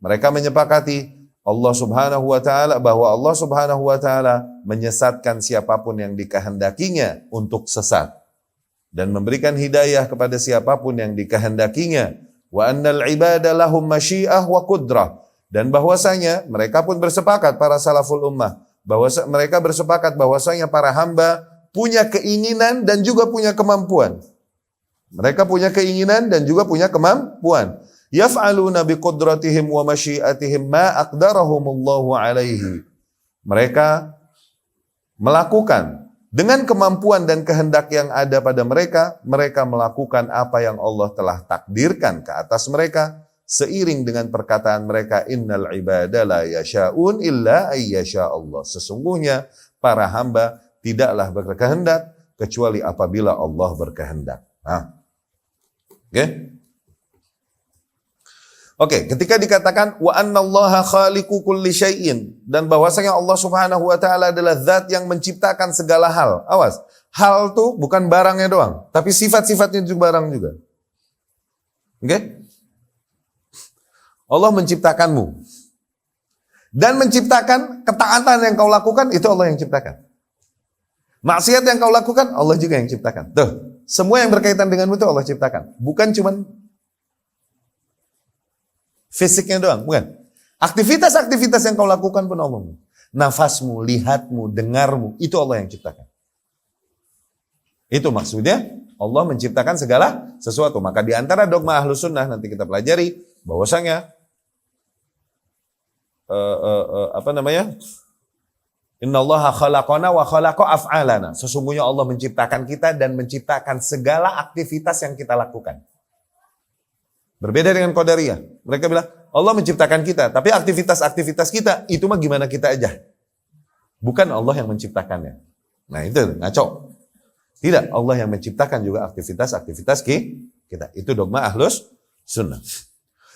A: mereka menyepakati Allah Subhanahu wa taala bahwa Allah Subhanahu wa taala menyesatkan siapapun yang dikehendakinya untuk sesat dan memberikan hidayah kepada siapapun yang dikehendakinya. Wa annal ibada lahum masyiah wa qudrah, dan bahwasanya mereka pun bersepakat para salaful ummah bahwa mereka bersepakat bahwasanya para hamba punya keinginan dan juga punya kemampuan. Mereka punya keinginan dan juga punya kemampuan. Yaf'aluna biqudratihim wa masyiatihim ma aqdarahumullahu alaihi. Mereka melakukan dengan kemampuan dan kehendak yang ada pada mereka, mereka melakukan apa yang Allah telah takdirkan ke atas mereka seiring dengan perkataan mereka, innal ibada la yasha'un illa ayyasha Allah. Sesungguhnya para hamba tidaklah berkehendak kecuali apabila Allah berkehendak. Oke, ketika dikatakan wa annallaha khaliqu kulli syai'in, dan bahwasanya Allah Subhanahu wa taala adalah zat yang menciptakan segala hal. Awas, hal itu bukan barangnya doang, tapi sifat-sifatnya juga barang juga. Oke? Allah menciptakanmu. Dan menciptakan ketaatan yang kau lakukan itu Allah yang ciptakan. Maksiat yang kau lakukan Allah juga yang ciptakan. Tuh, semua yang berkaitan denganmu itu Allah ciptakan. Bukan cuman fisiknya doang, bukan. Aktivitas-aktivitas yang kau lakukan pun Allah. Nafasmu, lihatmu, dengarmu, itu Allah yang ciptakan. Itu maksudnya Allah menciptakan segala sesuatu. Maka di antara dogma Ahlus Sunnah nanti kita pelajari bahwasanya Innallaha khalaqana wa khalaqa af'alana. Sesungguhnya Allah menciptakan kita dan menciptakan segala aktivitas yang kita lakukan. Berbeda dengan Qadariyah. Mereka bilang, Allah menciptakan kita, tapi aktivitas-aktivitas kita, itu mah gimana kita aja. Bukan Allah yang menciptakannya. Nah itu ngaco. Tidak, Allah yang menciptakan juga aktivitas-aktivitas kita. Itu dogma Ahlus Sunnah.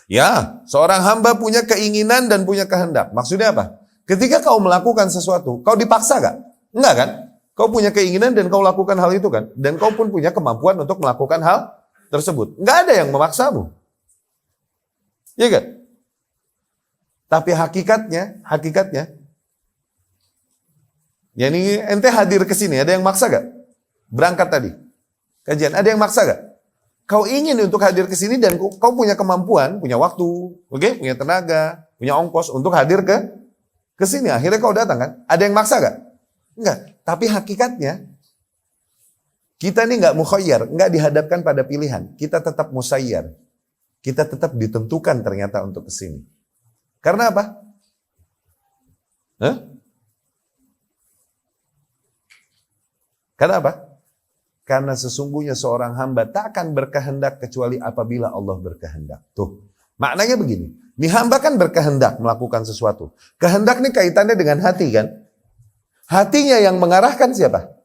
A: Ya, seorang hamba punya keinginan dan punya kehendak. Maksudnya apa? Ketika kau melakukan sesuatu, kau dipaksa gak? Enggak kan? Kau punya keinginan dan kau lakukan hal itu kan? Dan kau pun punya kemampuan untuk melakukan hal tersebut. Enggak ada yang memaksamu. Iya kan? Tapi hakikatnya, ya ini ente hadir ke sini, ada yang maksa gak? Berangkat tadi, kajian, ada yang maksa gak? Kau ingin untuk hadir ke sini dan kau punya kemampuan, punya waktu, oke, punya tenaga, punya ongkos untuk hadir ke sini. Akhirnya kau datang kan? Ada yang maksa gak? Enggak. Tapi hakikatnya, kita ini nggak mukhayyar, nggak dihadapkan pada pilihan. Kita tetap musayyar. Kita tetap ditentukan ternyata untuk kesini. Karena apa? Karena apa? Karena sesungguhnya seorang hamba tak akan berkehendak kecuali apabila Allah berkehendak. Tuh, maknanya begini. Nih hamba kan berkehendak melakukan sesuatu. Kehendak nih kaitannya dengan hati kan? Hatinya yang mengarahkan siapa?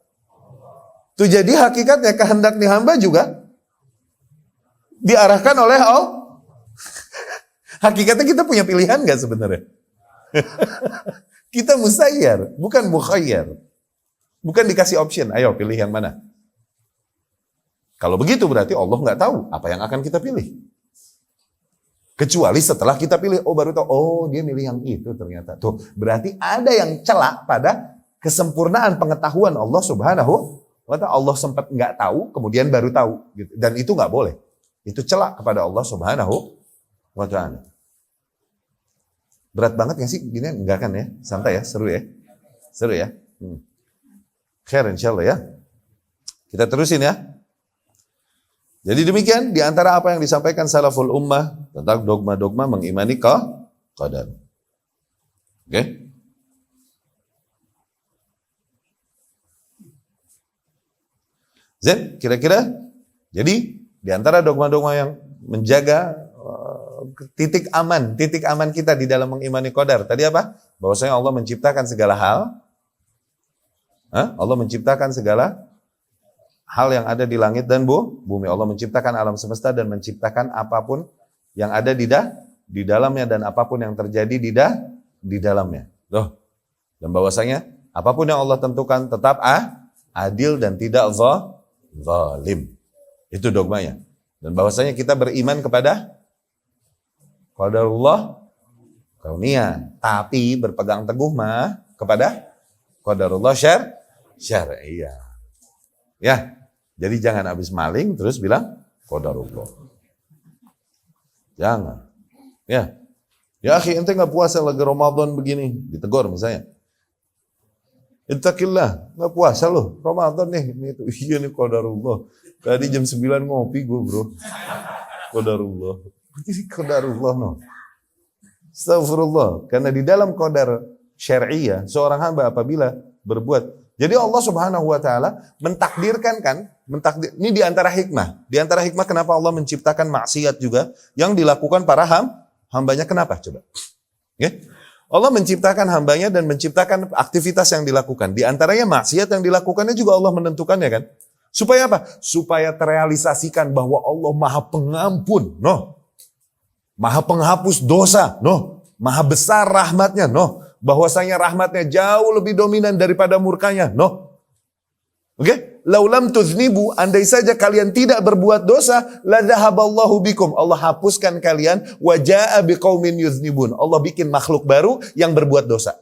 A: Tuh jadi hakikatnya kehendak nih hamba juga diarahkan oleh Allah. Hakikatnya kita punya pilihan gak sebenarnya? Kita musayyar, bukan mukhayyar. Bukan dikasih option, ayo pilih yang mana. Kalau begitu berarti Allah gak tahu apa yang akan kita pilih. Kecuali setelah kita pilih, oh baru tahu, oh dia milih yang itu ternyata. Tuh, berarti ada yang celak pada kesempurnaan pengetahuan Allah Subhanahu wa ta'ala. Allah sempat nggak tahu, kemudian baru tahu. Gitu. Dan itu nggak boleh. Itu celak kepada Allah Subhanahu wa ta'ala. Berat banget nggak sih? Gini enggak kan ya? Santai ya? Seru ya? Seru ya? Khair insyaallah ya. Kita terusin ya. Jadi demikian di antara apa yang disampaikan salaful ummah tentang dogma-dogma mengimani qadar. Oke? Zen, kira-kira jadi di antara dogma-dogma yang menjaga titik aman kita di dalam mengimani qadar. Tadi apa? Bahwasanya Allah menciptakan segala hal. Allah menciptakan segala hal yang ada di langit dan bumi. Allah menciptakan alam semesta dan menciptakan apapun yang ada di dalamnya dan apapun yang terjadi di dalamnya. Loh. Dan bahwasanya apapun yang Allah tentukan tetap adil dan tidak zalim. Itu dogmanya. Dan bahwasanya kita beriman kepada qadarullah kauniyah, tapi berpegang teguh kepada qadarullah syar'iyah. Ya. Jadi jangan habis maling terus bilang qadarullah. Jangan. Ya. Ya akhi, ente enggak puasa lagi Ramadan begini, ditegur misalnya. Ittaqillah, enggak puasa loh. Ramadan nih, ini tuh. Iya nih qadarullah. Tadi jam 9 ngopi gue, Bro. Qadarullah. Ini qadarullah no. Astagfirullah. Karena di dalam qadar syar'iyah, seorang hamba apabila berbuat, jadi Allah Subhanahu wa ta'ala mentakdirkan ini di antara hikmah. Di antara hikmah kenapa Allah menciptakan maksiat juga yang dilakukan para hambanya. Kenapa? Coba. Okay? Allah menciptakan hambanya dan menciptakan aktivitas yang dilakukan. Di antaranya maksiat yang dilakukannya juga Allah menentukannya kan. Supaya apa? Supaya terrealisasikan bahwa Allah Maha Pengampun. Maha Penghapus dosa. Maha besar rahmatnya. Bahwasanya rahmatnya jauh lebih dominan daripada murkanya. Oke? Laulam tuznibu, andai saja kalian tidak berbuat dosa, la dhahaballahu bikum. Allah hapuskan kalian, wa jaa biqaumin yuznibun. Allah bikin makhluk baru yang berbuat dosa.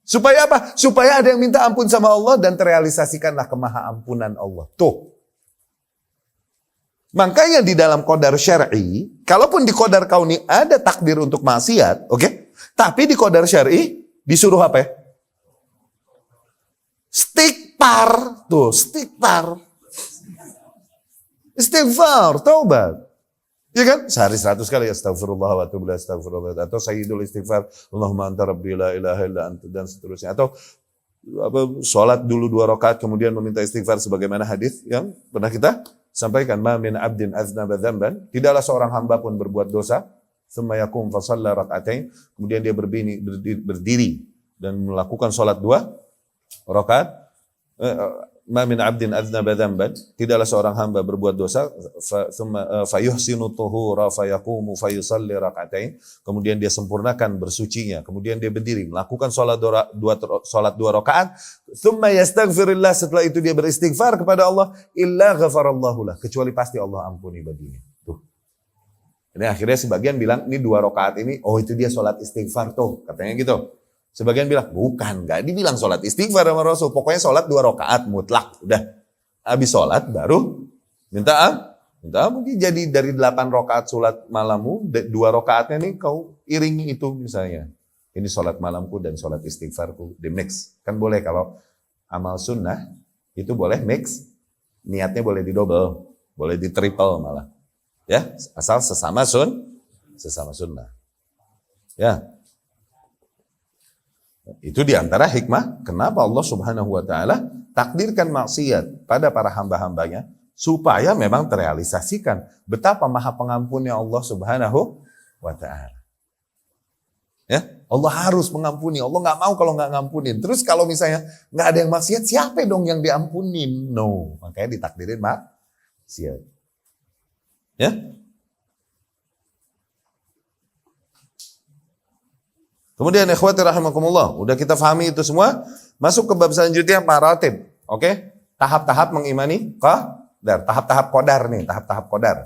A: Supaya apa? Supaya ada yang minta ampun sama Allah dan terrealisasikanlah kemahaampunan Allah. Tuh. Makanya di dalam qadar syar'i, kalaupun di qadar kauni ada takdir untuk maksiat, oke? Tapi di qadar syar'i disuruh apa ya? Istighfar. Tuh, istighfar, taubat. Iya kan? Sehari 100 kali astagfirullah wa atubu ilaih, astagfirullah, atau sayyidul istighfar, Allahumma anta rabbi la ilaha illa anta, dan seterusnya. Atau sholat dulu 2 rakaat kemudian meminta istighfar sebagaimana hadis yang pernah kita sampaikan, ma min abdin aznaba dzamban, tidaklah seorang hamba pun berbuat dosa, tsumma yakum fa shalla rak'atain, kemudian dia berdiri dan melakukan sholat 2 rakaat. Ma min abdin aznaba dzamban, tidaklah seorang hamba berbuat dosa, fayuhsinu tuhura fayaqumu fayusalli rak'atain, kemudian dia sempurnakan bersucinya, kemudian dia berdiri melakukan sholat 2 rakaat, thumma yastaghfirullah, setelah itu dia beristighfar kepada Allah, illa ghafarallahu lah, kecuali pasti Allah ampuni baginya. Tuh. Ini akhirnya sebagian bilang ini 2 rakaat ini, oh itu dia sholat istighfar tuh, katanya gitu. Sebagian bilang, bukan, gak dibilang sholat istighfar sama Rasul. Pokoknya sholat 2 rakaat mutlak. Udah, habis sholat baru minta mungkin jadi dari 8 rakaat sholat malammu, 2 rakaatnya nih kau iringi itu misalnya. Ini sholat malamku dan sholat istighfarku, di mix. Kan boleh kalau amal sunnah, itu boleh mix. Niatnya boleh di double, boleh di triple malah. Ya, asal sesama sunnah. Ya. Itu diantara hikmah kenapa Allah Subhanahu wa ta'ala takdirkan maksiat pada para hamba-hambanya supaya memang terrealisasikan betapa maha pengampunnya Allah Subhanahu wa ta'ala. Ya, Allah harus mengampuni. Allah nggak mau kalau nggak ngampunin. Terus kalau misalnya nggak ada yang maksiat, siapa dong yang diampunin? No, makanya ditakdirin maksiat. Ya. Kemudian ikhwati rahimakumullah, udah kita pahami itu semua, masuk ke bab selanjutnya maratib. Oke? Tahap-tahap mengimani qadar, tahap-tahap qadar nih, tahap-tahap qadar.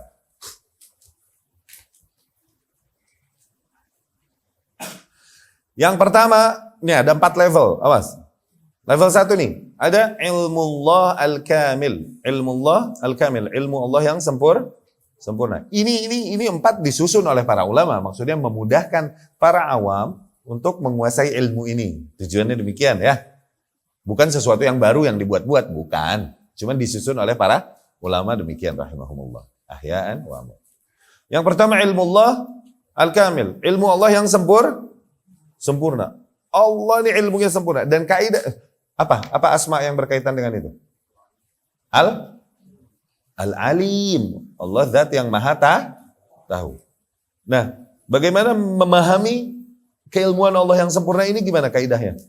A: Yang pertama, ini ada 4 level, awas. Level 1 nih, ada ilmullah al-kamil. Ilmullah al-kamil, ilmu Allah yang sempurna. Ini 4 disusun oleh para ulama, maksudnya memudahkan para awam untuk menguasai ilmu ini. Tujuannya demikian ya. Bukan sesuatu yang baru yang dibuat-buat, bukan. Cuman disusun oleh para ulama demikian rahimahumullah. Ahya'an wa amwat. Yang pertama ilmullah al-kamil, ilmu Allah yang sempurna. Allah ini ilmunya sempurna. Dan kaidah apa asma yang berkaitan dengan itu? Al-alim. Allah zat yang maha tahu. Nah, bagaimana memahami keilmuan Allah yang sempurna ini, gimana kaidahnya?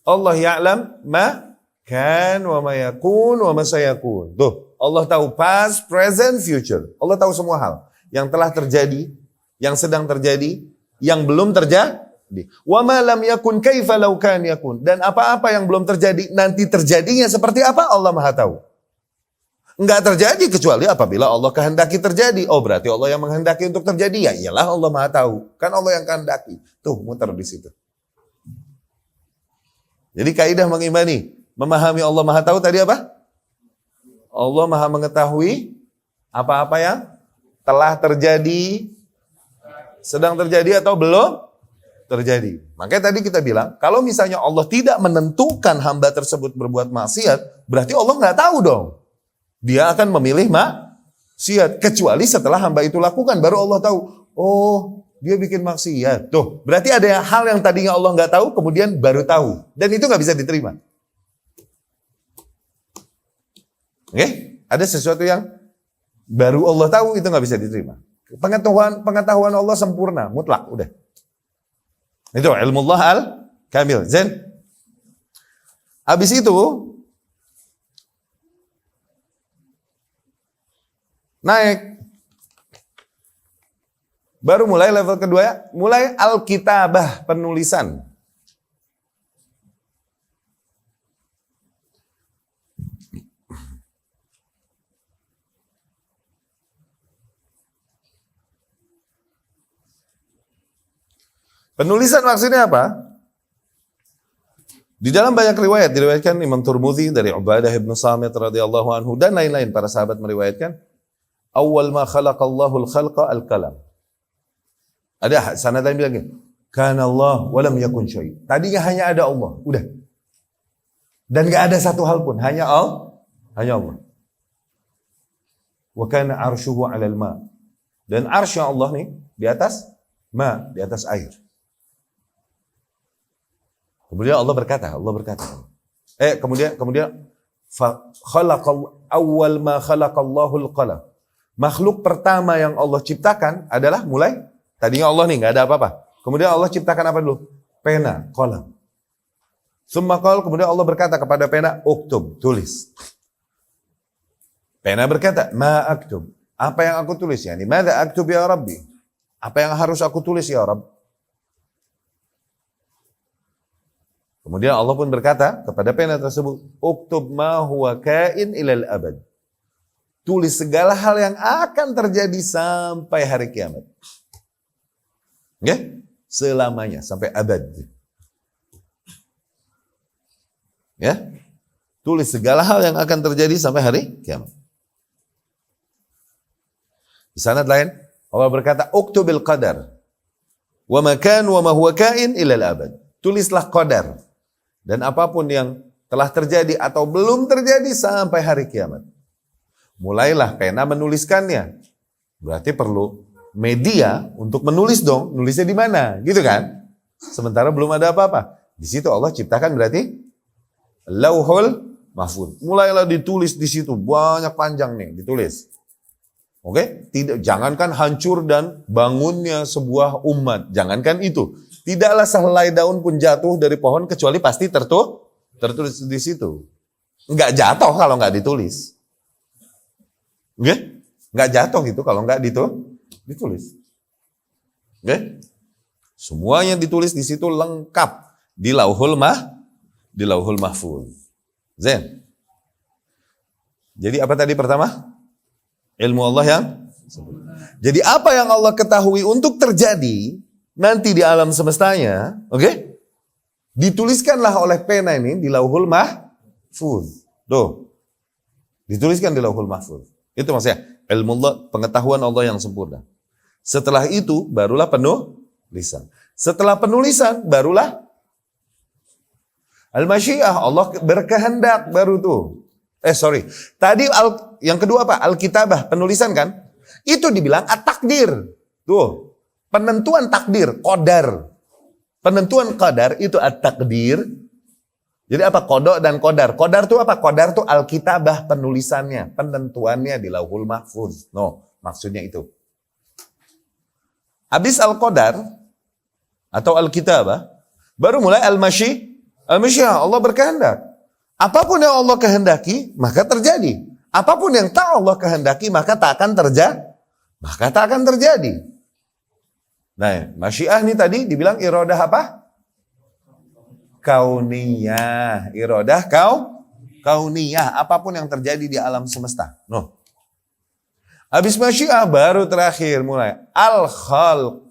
A: Allah ya'lam ma kan wa ma yakun wa ma sayakun. Tuh, Allah tahu past, present, future. Allah tahu semua hal yang telah terjadi, yang sedang terjadi, yang belum terjadi. Wa ma lam yakun kaifa law kan yakun. Dan apa-apa yang belum terjadi, nanti terjadinya seperti apa, Allah Maha tahu. Enggak terjadi kecuali apabila Allah kehendaki terjadi. Oh, berarti Allah yang menghendaki untuk terjadi. Ya iyalah, Allah Maha tahu. Kan Allah yang kehendaki. Tuh, muter di situ. Jadi kaidah mengimani, memahami Allah Maha tahu tadi apa? Allah Maha mengetahui apa-apa yang telah terjadi, sedang terjadi atau belum terjadi. Makanya tadi kita bilang, kalau misalnya Allah tidak menentukan hamba tersebut berbuat maksiat, berarti Allah nggak tahu dong. Dia akan memilih maksiat. Kecuali setelah hamba itu lakukan, baru Allah tahu. Oh, dia bikin maksiat. Tuh, berarti ada hal yang tadinya Allah nggak tahu, kemudian baru tahu. Dan itu nggak bisa diterima. Oke? Ada sesuatu yang baru Allah tahu, itu nggak bisa diterima. Pengetahuan Allah sempurna, mutlak, udah. Itu ilmullah al-kamil. Zain. Habis itu naik. Baru mulai level kedua, mulai al-kitabah, penulisan. Penulisan maksudnya apa? Di dalam banyak riwayat, diriwayatkan Imam Tirmidzi dari Ubadah bin Samit radhiyallahu anhu dan lain-lain para sahabat meriwayatkan, awal ma khalaqallahu al-khalqa al-qalam. Ada sanad yang bilang gini, kana Allah wa lam yakun syai'. Tadinya hanya ada Allah, udah. Dan enggak ada satu hal pun, hanya Allah. Wa kana arshuhu 'alal ma. Dan arsy Allah nih di atas di atas air. Kemudian Allah berkata. Kemudian awal ma khalaqallahu al-qalam. Makhluk pertama yang Allah ciptakan adalah mulai tadinya Allah nih nggak ada apa-apa. Kemudian Allah ciptakan apa dulu? Pena, qalam. Kemudian Allah berkata kepada pena, uktub, tulis. Pena berkata, ma aktub. Apa yang aku tulis? Yani, madza aktub ya Rabbi? Apa yang harus aku tulis ya Rabb? Kemudian Allah pun berkata kepada pena tersebut, uktub ma huwa kain ilal abad. Tulis segala hal yang akan terjadi sampai hari kiamat. Ya? Selamanya, sampai abad. Ya? Tulis segala hal yang akan terjadi sampai hari kiamat. Di sanad lain, Allah berkata, uktubil qadar. Wa makan wa ma huwa kain ilal abad. Tulislah qadar. Dan apapun yang telah terjadi atau belum terjadi sampai hari kiamat. Mulailah pena menuliskannya. Berarti perlu media untuk menulis dong. Nulisnya di mana? Gitu kan? Sementara belum ada apa-apa. Di situ Allah ciptakan berarti Lauhul Mahfuz. Mulailah ditulis di situ. Banyak panjang nih ditulis. Oke? Jangankan hancur dan bangunnya sebuah umat. Jangankan itu. Tidaklah sehelai daun pun jatuh dari pohon kecuali pasti tertulis di situ. Enggak jatuh kalau enggak ditulis. Oke? Enggak jatuh gitu kalau enggak ditulis. Oke? Semuanya ditulis di situ lengkap di Lauhul Mahfuz. Zen. Jadi apa tadi pertama? Ilmu Allah yang. Jadi apa yang Allah ketahui untuk terjadi nanti di alam semestanya, oke? Dituliskanlah oleh pena ini di Lauhul Mahfuz. Tuh. Dituliskan di Lauhul Mahfuz. Itu maksudnya ilmu Allah, pengetahuan Allah yang sempurna. Setelah itu barulah penulisan. Setelah penulisan barulah al-masyiah, Allah berkehendak baru tuh. Tadi yang kedua apa? Al-kitabah, penulisan kan? Itu dibilang at-takdir. Tuh. Penentuan takdir, qadar. Penentuan qadar itu at-takdir. Jadi apa? Qada dan qadar. Qadar itu apa? Qadar itu al-kitabah, penulisannya, penentuannya di Lauhul Mahfuz. No, maksudnya itu. Habis al-qadar atau al-kitabah, baru mulai al-masyiah, Allah berkehendak. Apapun yang Allah kehendaki, maka terjadi. Apapun yang tak Allah kehendaki, maka tak akan terjadi. Nah, masyiah ini tadi dibilang iradah apa? Kauniyah. Iradah kauniyah. Apapun yang terjadi di alam semesta. No. Habis masyiah baru terakhir mulai al-khalq.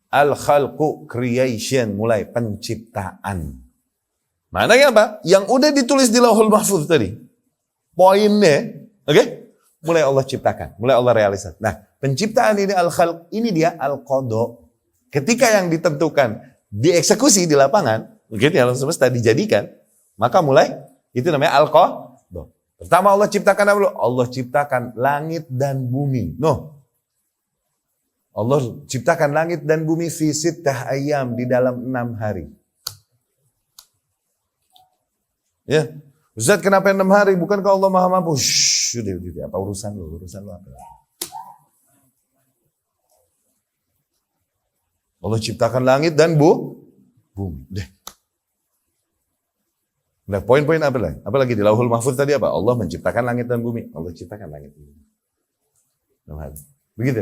A: Al-khalqu, creation, mulai penciptaan. Maknanya apa? Yang udah ditulis di Lauhul Mahfuz tadi. Poinnya, oke? Mulai Allah ciptakan, mulai Allah realisasi. Nah, penciptaan ini al-khalq, ini dia al-qada. Ketika yang ditentukan dieksekusi di lapangan, mungkin di alam semesta dijadikan, maka mulai itu namanya al-qada. Pertama Allah ciptakan apa dulu? Allah ciptakan langit dan bumi. No. Allah ciptakan langit dan bumi fi sittah ayyam, di dalam 6 hari. Ya, Ustaz kenapa 6 hari? Bukankah Allah Maha Mampu? Udah, apa urusan lu apa? Allah ciptakan langit dan bumi. Deh. Nah, poin-poin apa lagi? Apalagi di Lauhul Mahfuz tadi apa? Allah menciptakan langit dan bumi. Allah ciptakan langit dan bumi. 6 hari. Begitu.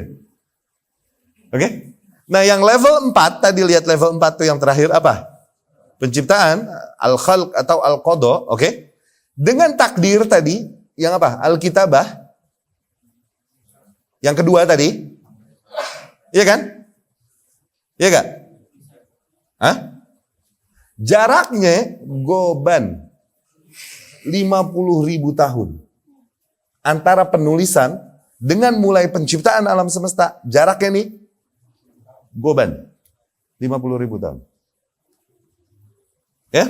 A: Oke? Nah, yang level 4 tadi, lihat level 4 tuh yang terakhir apa? Penciptaan, al-khalq atau al-qada, oke? Dengan takdir tadi, yang apa? Al-kitabah. Yang kedua tadi. Iya kan? Iya gak? Hah? Jaraknya goban 50.000 tahun. Antara penulisan dengan mulai penciptaan alam semesta, jaraknya nih goban 50.000 tahun. Ya?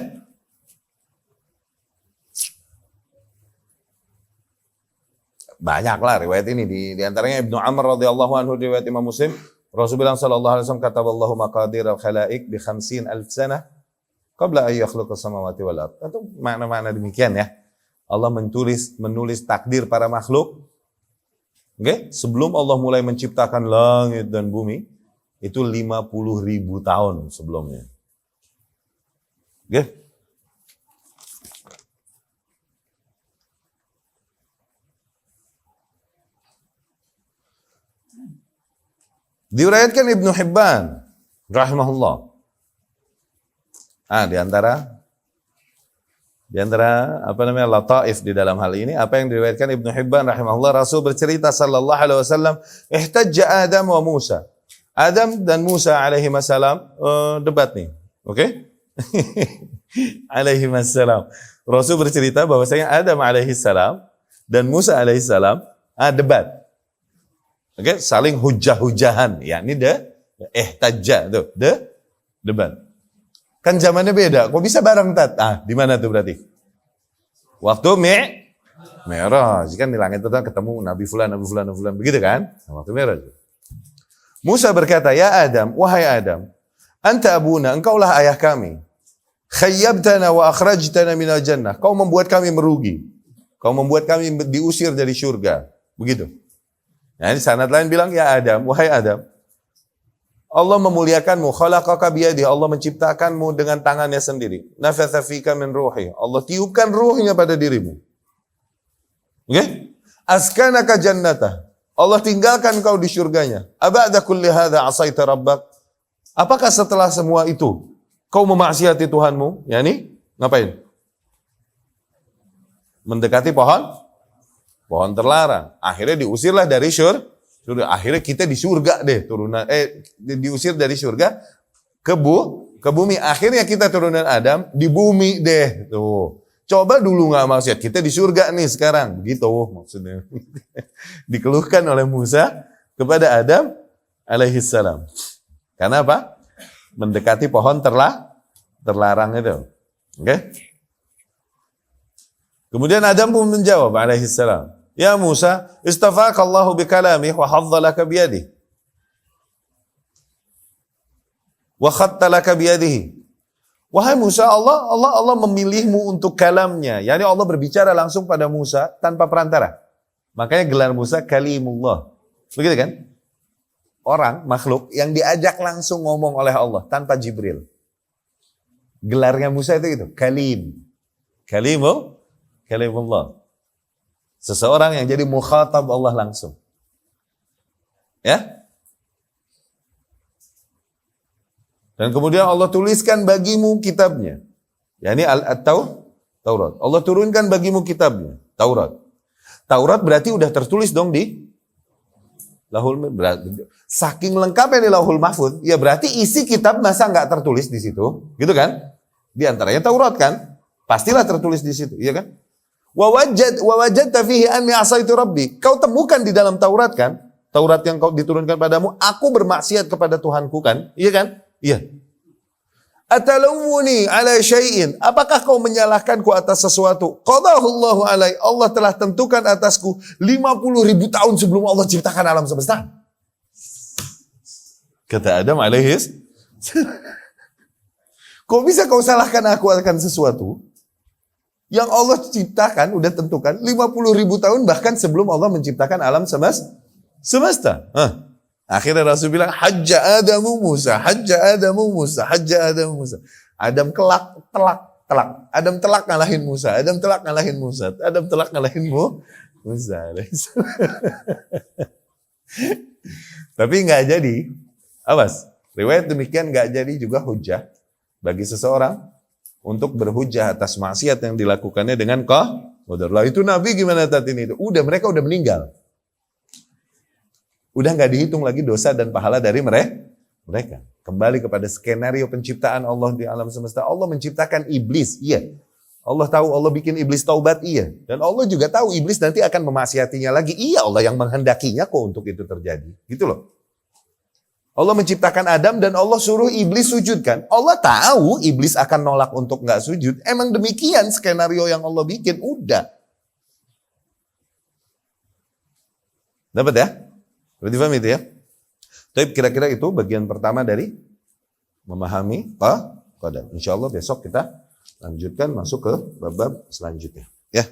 A: Banyaklah riwayat ini, di antaranya Ibnu Amr radhiyallahu anhu, riwayat Imam Muslim, Rasulullah sallallahu alaihi wasallam kataballahu maqadir al-khalaiq bi 50,000 sanah qabla an yakhluqa samawati wal ardh. Itu makna-makna demikian ya. Allah menulis takdir para makhluk. Oke, sebelum Allah mulai menciptakan langit dan bumi, itu 50.000 tahun sebelumnya. Oke. Diriwayatkan Ibnu Hibban rahimahullah. Di antara apa namanya lataif di dalam hal ini, apa yang diriwayatkan Ibnu Hibban rahimahullah, Rasul bercerita sallallahu alaihi wasallam, ihtajja Adam wa Musa. Adam dan Musa alaihi wasallam debat nih. Oke? Alaihi wassalam. Rasul bercerita bahwasanya Adam alaihi salam dan Musa alaihi salam debat. Oke, saling hujah-hujahan, yakni ihtajja tuh, debat. Kan zamannya beda, kok bisa bareng tat? Di mana tuh berarti? Waktu Mi'raj, kan di langit itu ketemu Nabi Fulan, begitu kan? Waktu Mi'raj. Musa berkata, ya Adam, wahai Adam, anta abuna, engkaulah ayah kami. Khayyabtana wa akhrajtana minal jannah. Kau membuat kami merugi. Kau membuat kami diusir dari surga. Begitu. Nah, ini sanad lain bilang, ya Adam, wahai Adam, Allah memuliakanmu, khalaqaka biyadihi, Allah menciptakanmu dengan tangannya sendiri. Nafatha fika min ruhi, Allah tiupkan ruhnya pada dirimu. Oke? Askanaka jannata, Allah tinggalkan kau di surganya. Aba'da kulli hadha asaita rabbak. Apakah setelah semua itu kau memaksiati Tuhanmu? Yani, ngapain? Mendekati pohon terlarang. Akhirnya diusirlah dari Sudah akhirnya kita di surga deh turunan diusir dari surga ke bumi. Akhirnya kita turunan Adam di bumi deh. Tuh. Coba dulu nggak maksiat, kita di surga nih sekarang. Begitu maksudnya. Dikeluhkan oleh Musa kepada Adam alaihissalam. Karena apa? Mendekati pohon terlarang itu. Oke? Kemudian Adam pun menjawab alaihissalam. Ya Musa, istafaqallahu bikalamih wa haddalaka biyadihi. Wa khattalaka biyadihi. Wahai Musa, Allah memilihmu untuk kalamnya. Yani Allah berbicara langsung pada Musa tanpa perantara. Makanya gelar Musa kalimullah. Begitu kan? Orang, makhluk yang diajak langsung ngomong oleh Allah tanpa Jibril. Gelarnya Musa itu kalim. Kalimullah. Seseorang yang jadi mukhatab Allah langsung. Ya? Dan kemudian Allah tuliskan bagimu kitabnya. Yani Taurat. Allah turunkan bagimu kitabnya. Taurat. Taurat berarti udah tertulis dong di Lahul Mahfuz. Saking lengkapnya di Lauhul Mahfuz, ya berarti isi kitab masa nggak tertulis di situ, gitu kan? Di antaranya Taurat kan? Pastilah tertulis di situ, iya kan? Wa wajadta fihi anni asaitu rabbi. Kau temukan di dalam Taurat kan? Taurat yang kau diturunkan padamu, aku bermaksiat kepada Tuhanku kan? Iya kan? Iya. Atalawuni ala syai'in. Apakah kau menyalahkanku atas sesuatu? Qadahullahu alai. Allah telah tentukan atasku 50.000 tahun sebelum Allah ciptakan alam semesta. Kata Adam alaihis. Kok bisa kau salahkan aku akan sesuatu yang Allah ciptakan, udah tentukan 50.000 tahun bahkan sebelum Allah menciptakan alam semesta. Akhirnya Rasul bilang, hajja Adamu Musa. Adam telak. Adam telak ngalahin Musa. Musa. Tapi nggak jadi. Awas, riwayat demikian nggak jadi juga hujah bagi seseorang untuk berhujah atas maksiat yang dilakukannya dengan qadar. Lah itu Nabi gimana tadi itu? Mereka udah meninggal. Udah nggak dihitung lagi dosa dan pahala dari mereka. Kembali kepada skenario penciptaan Allah di alam semesta. Allah menciptakan iblis, iya. Allah tahu Allah bikin iblis taubat, iya. Dan Allah juga tahu iblis nanti akan memaksiatinya lagi, iya. Allah yang menghendakinya kok untuk itu terjadi. Gitu loh. Allah menciptakan Adam dan Allah suruh iblis sujudkan. Allah tahu iblis akan nolak untuk nggak sujud. Emang demikian skenario yang Allah bikin. Udah. Dapat ya? Berarti paham itu ya? Tapi kira-kira itu bagian pertama dari memahami qadar. Insya Allah besok kita lanjutkan masuk ke bab-bab selanjutnya. Ya.